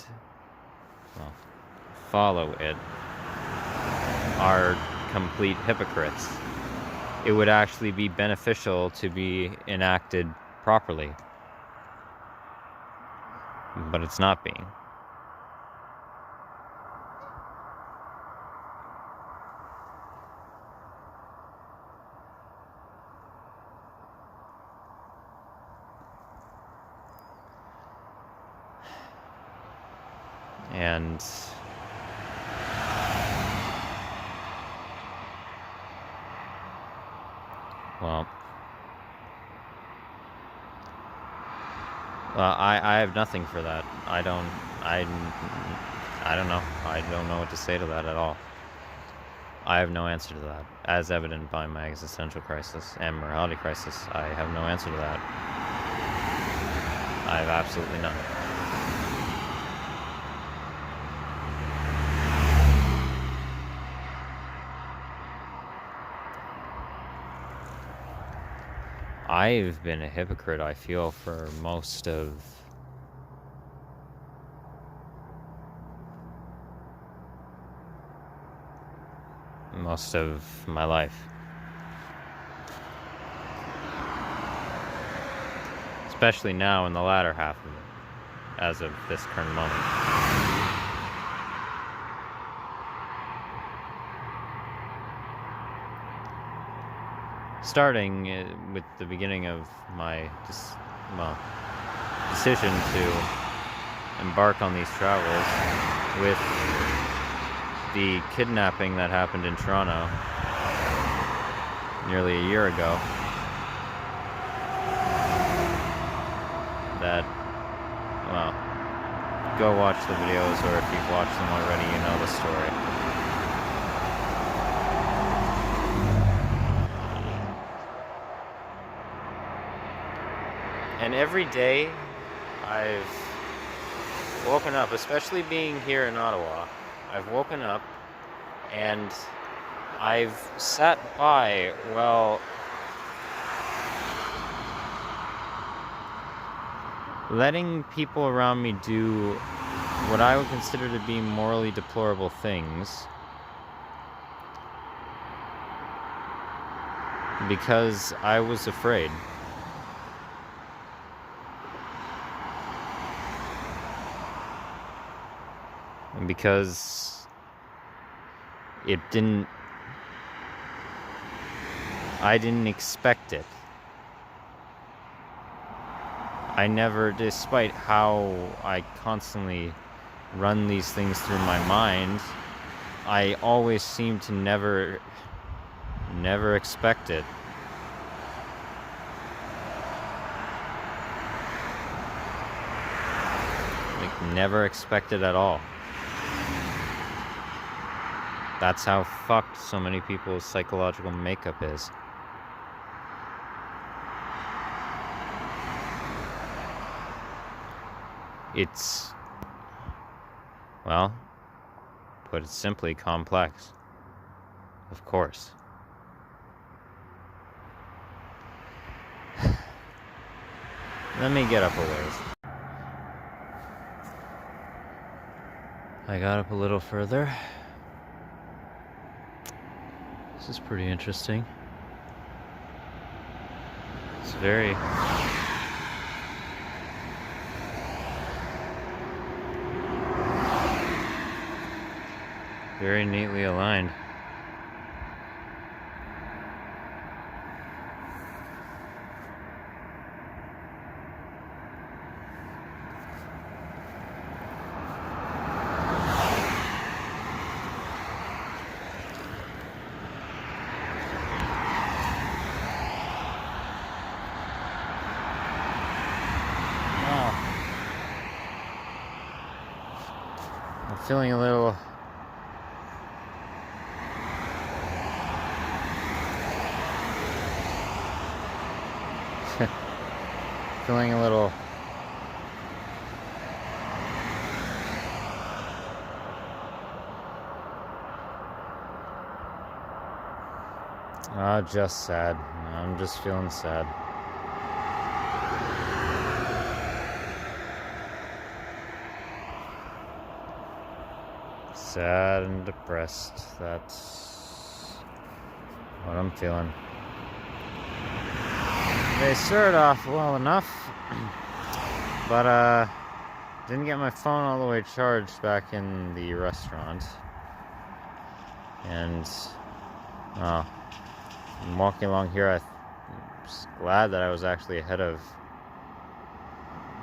are complete hypocrites. It would actually be beneficial to be enacted properly, but it's not being. And well, I have nothing for that. I don't know. I don't know what to say to that at all. I have no answer to that. As evident by my existential crisis and morality crisis, I have no answer to that. I have absolutely none. I've been a hypocrite, I feel, for most of my life. Especially now in the latter half of it, as of this current moment. Starting with the beginning of my decision to embark on these travels, with the kidnapping that happened in Toronto nearly a year ago. That, well, go watch the videos, or if you've watched them already, you know the story. And every day I've woken up, especially being here in Ottawa, I've woken up and I've sat by, letting people around me do what I would consider to be morally deplorable things, because I was afraid. And because it didn't I didn't expect it. I never, despite how I constantly run these things through my mind, I always seem to never expect it. Like, never expect it at all. That's how fucked so many people's psychological makeup is. It's, well, put it simply, complex. Of course. Let me get up a ways. I got up a little further. This is pretty interesting. It's very neatly aligned. I'm feeling a little just sad. I'm just feeling sad. Sad and depressed. That's what I'm feeling. They started off well enough, but didn't get my phone all the way charged back in the restaurant. And I'm walking along here. I'm just glad that I was actually ahead of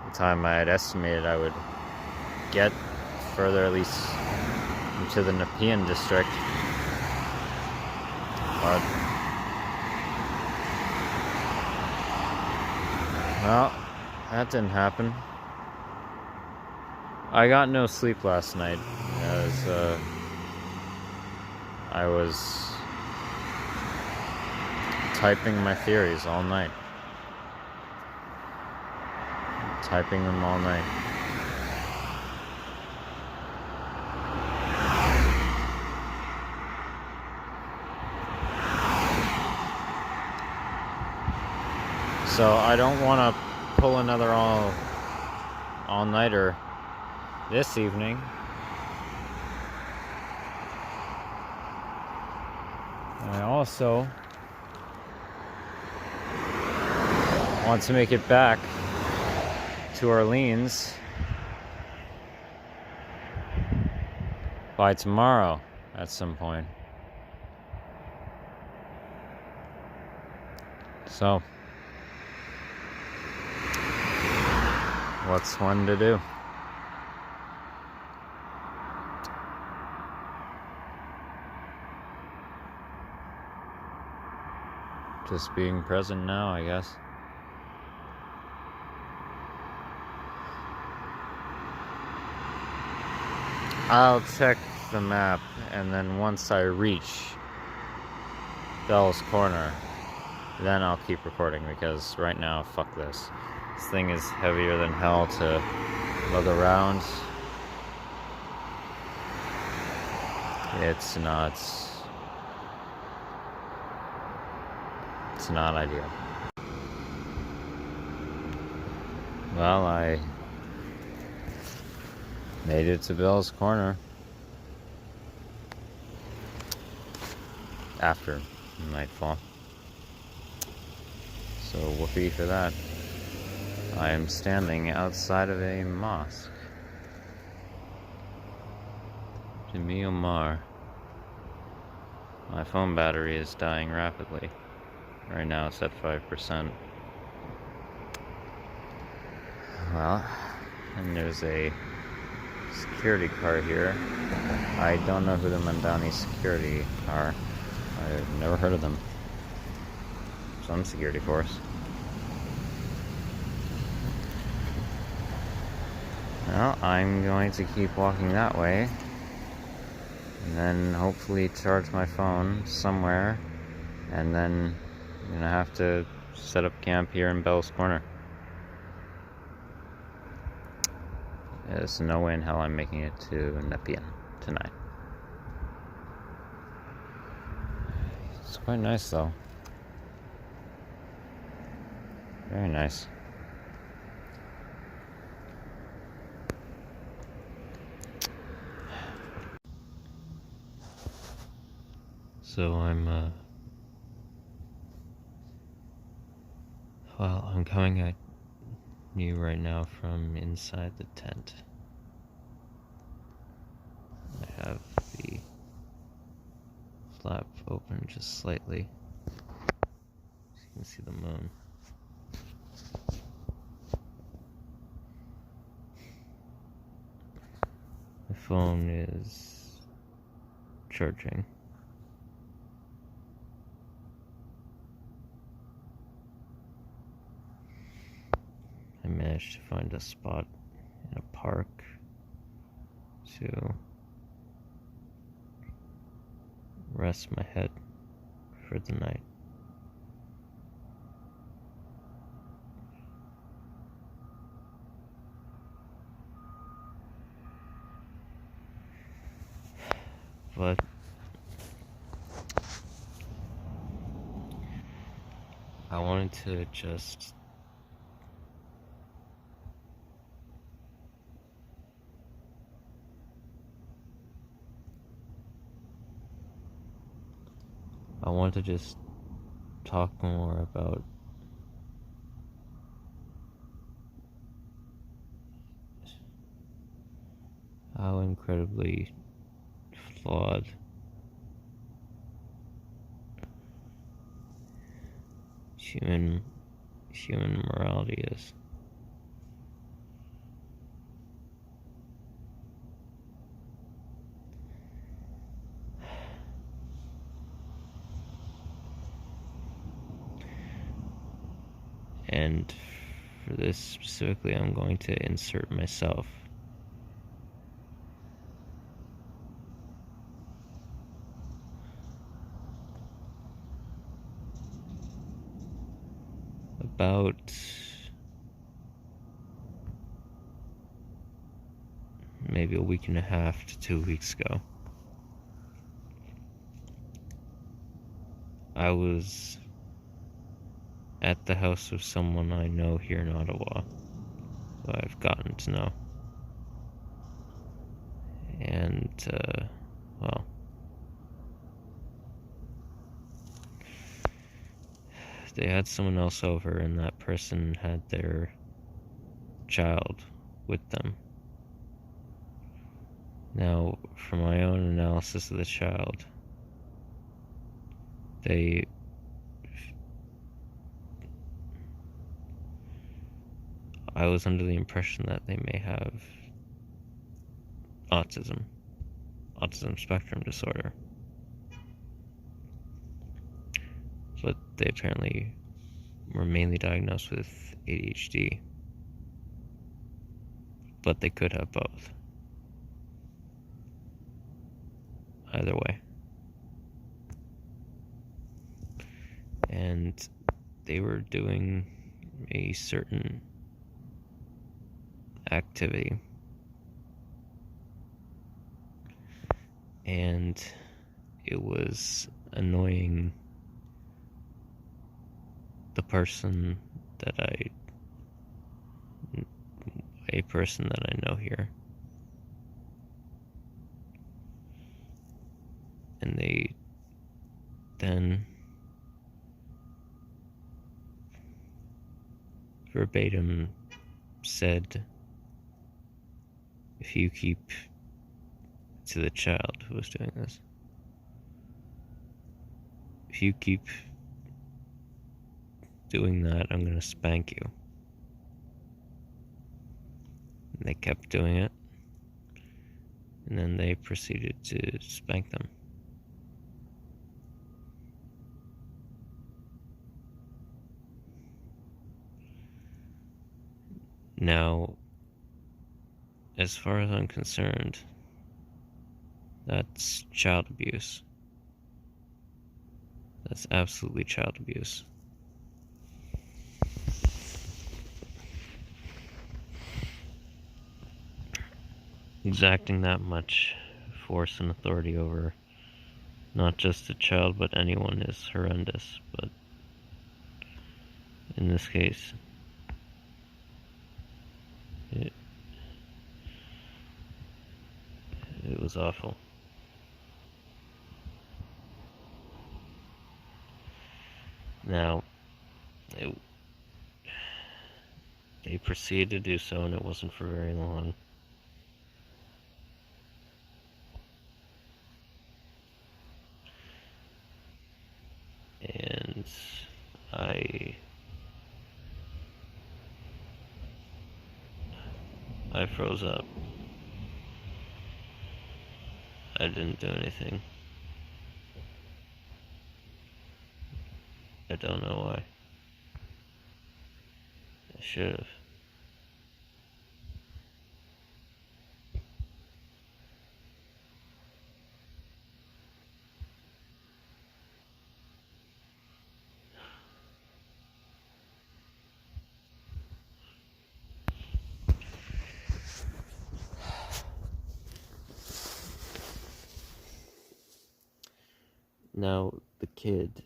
the time I had estimated I would get further, at least into the Nepean district. But, well, that didn't happen. I got no sleep last night as I was typing my theories all night. Typing them all night. So I don't want to pull another all-nighter this evening. And I also want to make it back to Orleans by tomorrow at some point. So, what's one to do? Just being present now, I guess. I'll check the map, and then once I reach Bell's Corner, then I'll keep recording, because right now, fuck this. This thing is heavier than hell to lug around. It's not ideal. Well, I made it to Bell's Corner after nightfall. So whoopee for that. I am standing outside of a mosque. Jami Omar. My phone battery is dying rapidly. Right now it's at 5%. Well, and there's a security car here. I don't know who the Mandani security are. I've never heard of them. Some security force. Well, I'm going to keep walking that way. And then hopefully charge my phone somewhere. And then I'm gonna have to set up camp here in Bell's Corner. There's no way in hell I'm making it to Nepean tonight. It's quite nice though. Very nice. So I'm coming at you right now from inside the tent. I have the flap open just slightly, so you can see the moon. The phone is charging. I managed to find a spot in a park to rest my head for the night. But I wanted to just talk more about how incredibly flawed human morality is. And for this specifically, I'm going to insert myself. About maybe a week and a half to 2 weeks ago, I was at the house of someone I know here in Ottawa, who I've gotten to know. And, well, they had someone else over, and that person had their child with them. Now, from my own analysis of the child, I was under the impression that they may have autism spectrum disorder. But they apparently were mainly diagnosed with ADHD. But they could have both. Either way. And they were doing a certain activity. And it was annoying the person that I know here. And they then verbatim said, if you keep, to the child who was doing this, if you keep doing that, I'm gonna spank you. And they kept doing it, and then they proceeded to spank them. Now, as far as I'm concerned, that's child abuse. That's absolutely child abuse. Exacting that much force and authority over not just a child but anyone is horrendous, but in this case, it was awful. Now, they proceeded to do so, and it wasn't for very long. And I froze up. I didn't do anything. I don't know why. I should have. Now, the kid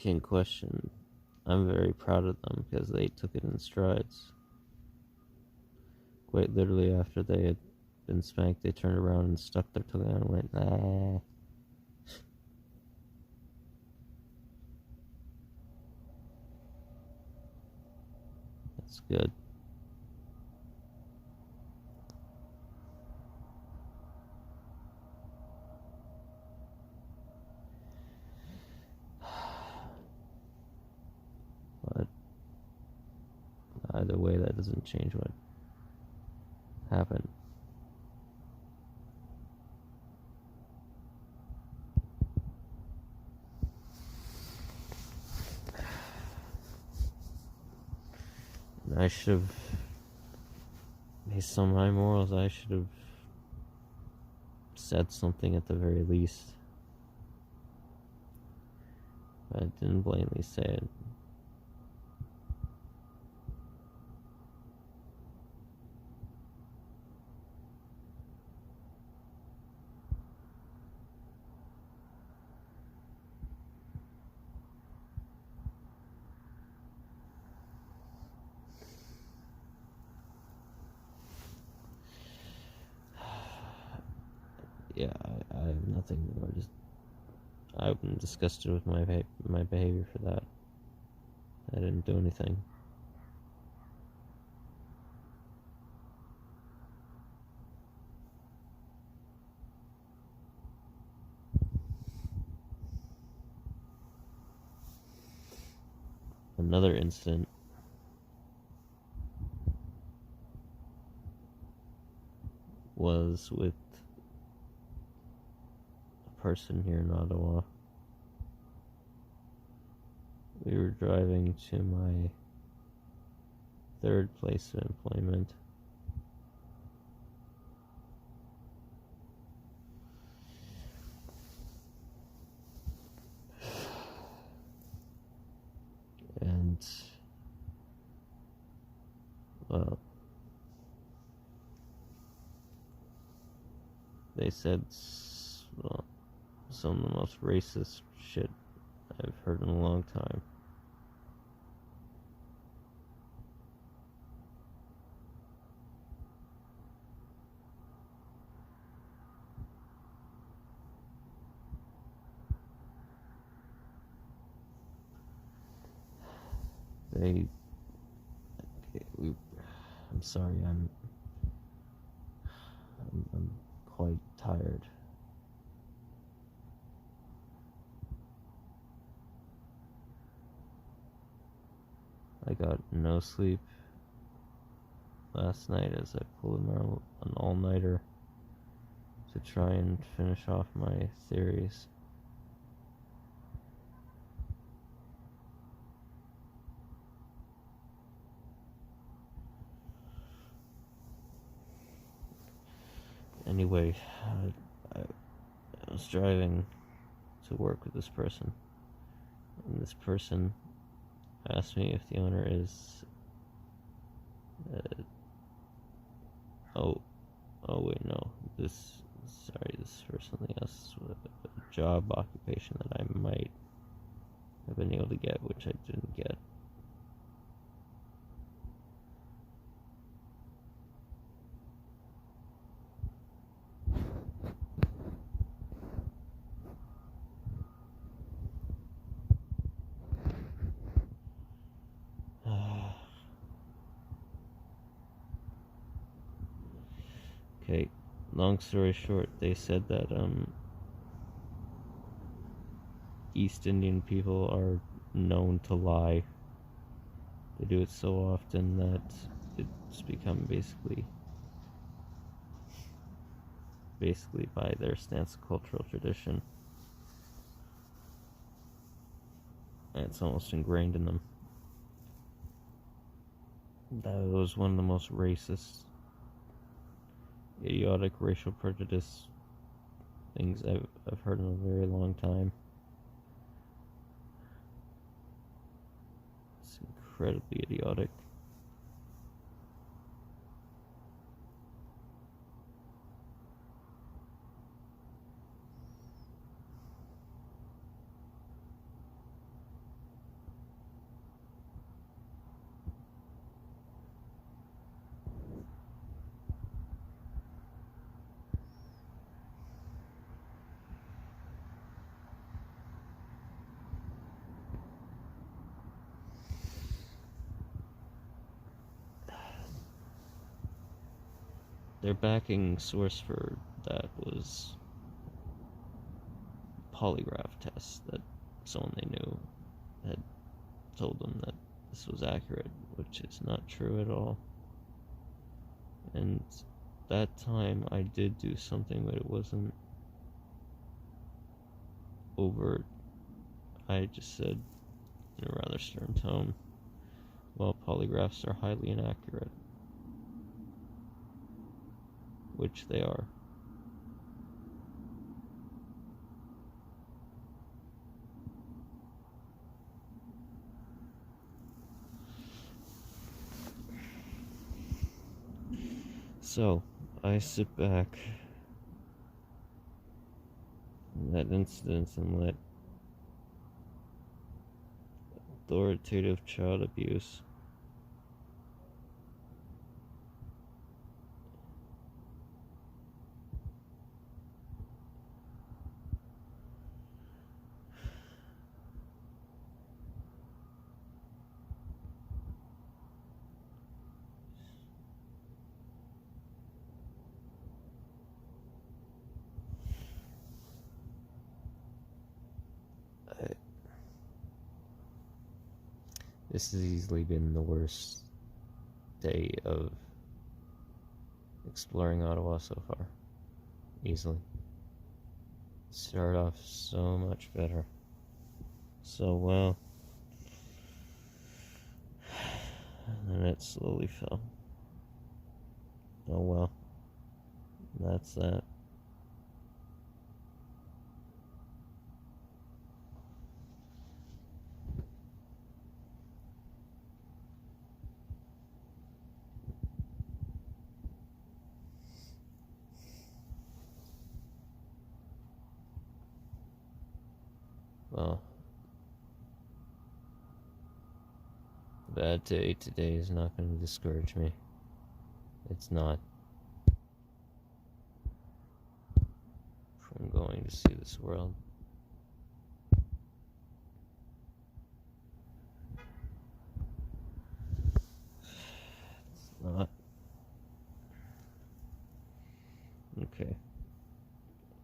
in question, I'm very proud of them because they took it in strides. Quite literally, after they had been spanked, they turned around and stuck their tongue out and went, ah. That's good. But either way, that doesn't change what happened. And I should have, based on my morals, I should have said something at the very least. But I didn't blatantly say it. Yeah, I have nothing more. I'm disgusted with my behavior for that. I didn't do anything. Another incident was with a person here in Ottawa. We were driving to my third place of employment. And, well, they said, well, some of the most racist shit I've heard in a long time. I'm sorry, I'm quite tired. got no sleep last night as I pulled an all-nighter to try and finish off my theories. Anyway, I was driving to work with this person, and this person asked me if the owner is wait, no, this is for something else, a job occupation that I might have been able to get, which I didn't get. Okay, long story short, they said that East Indian people are known to lie. They do it so often that it's become basically by their stance of cultural tradition. And it's almost ingrained in them. That was one of the most racist, idiotic racial prejudice things I've heard in a very long time. It's incredibly idiotic. Their backing source for that was polygraph tests that someone they knew had told them that this was accurate, which is not true at all. And that time I did do something, but it wasn't overt. I just said in a rather stern tone, well, polygraphs are highly inaccurate. Which they are. So, I sit back in that incident and let authoritative child abuse this has easily been the worst day of exploring Ottawa so far. Easily. Started off so much better. So well. And then it slowly fell. Oh well. That's that. Well, the bad day today is not going to discourage me. It's not. From going to see this world. It's not. Okay.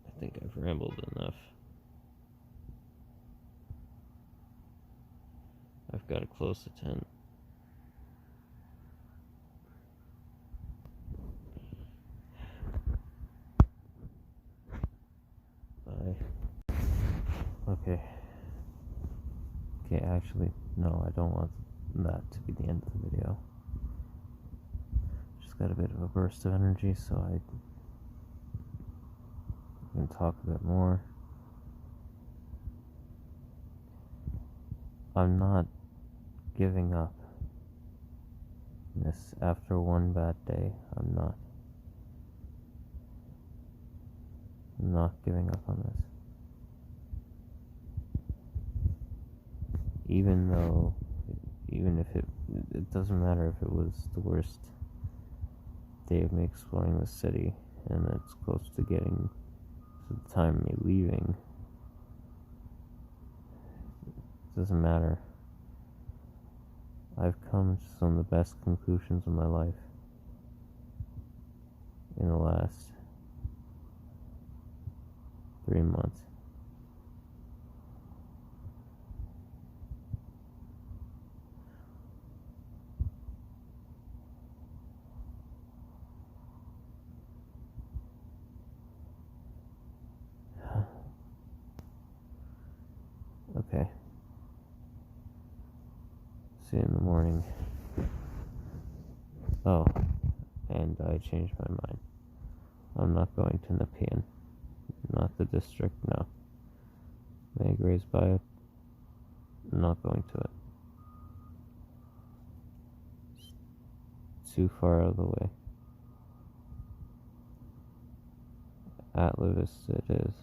I think I've rambled enough. I've got to close the tent. Okay. Okay, actually, no, I don't want that to be the end of the video. Just got a bit of a burst of energy, so I can talk a bit more. I'm not giving up. This after one bad day, I'm not giving up on this. Even if it doesn't matter if it was the worst day of me exploring the city, and it's close to getting to the time of me leaving. It doesn't matter. I've come to some of the best conclusions of my life in the last 3 months. Okay. See you in the morning. Oh, and I changed my mind. I'm not going to Nepean. Not the district, no. May graze by it. I'm not going to it. It's too far out of the way. Atlas it is.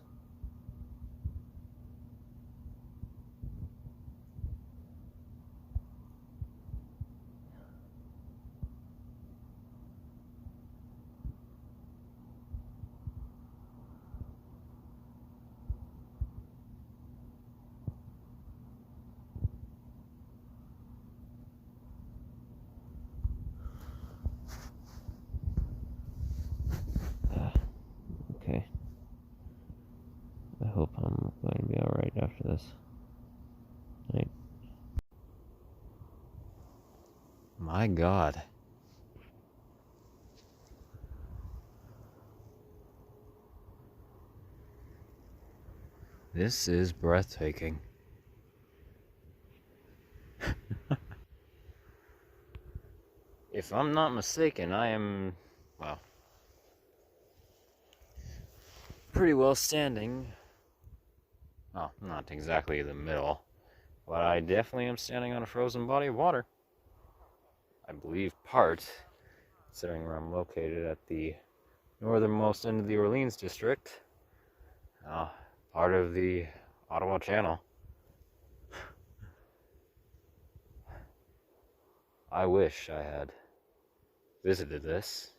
Okay. I hope I'm going to be alright after this. Right. My God. This is breathtaking. If I'm not mistaken, I am, well, pretty well standing. Well, not exactly the middle, but I definitely am standing on a frozen body of water. I believe part, considering where I'm located at the northernmost end of the Orleans district, part of the Ottawa Channel. I wish I had visited this.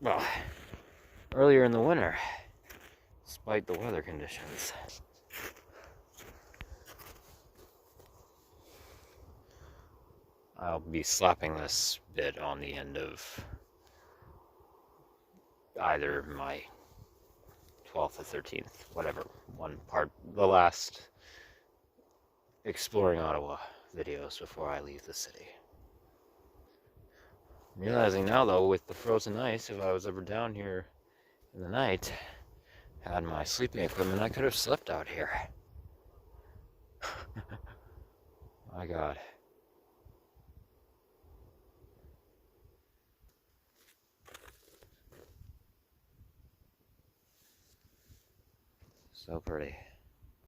Well, earlier in the winter, despite the weather conditions. I'll be slapping this bit on the end of either my 12th or 13th, whatever, one part, the last exploring Ottawa videos before I leave the city. Realizing now, though, with the frozen ice, if I was ever down here in the night, had my sleeping equipment, I could have slept out here. My God. So pretty.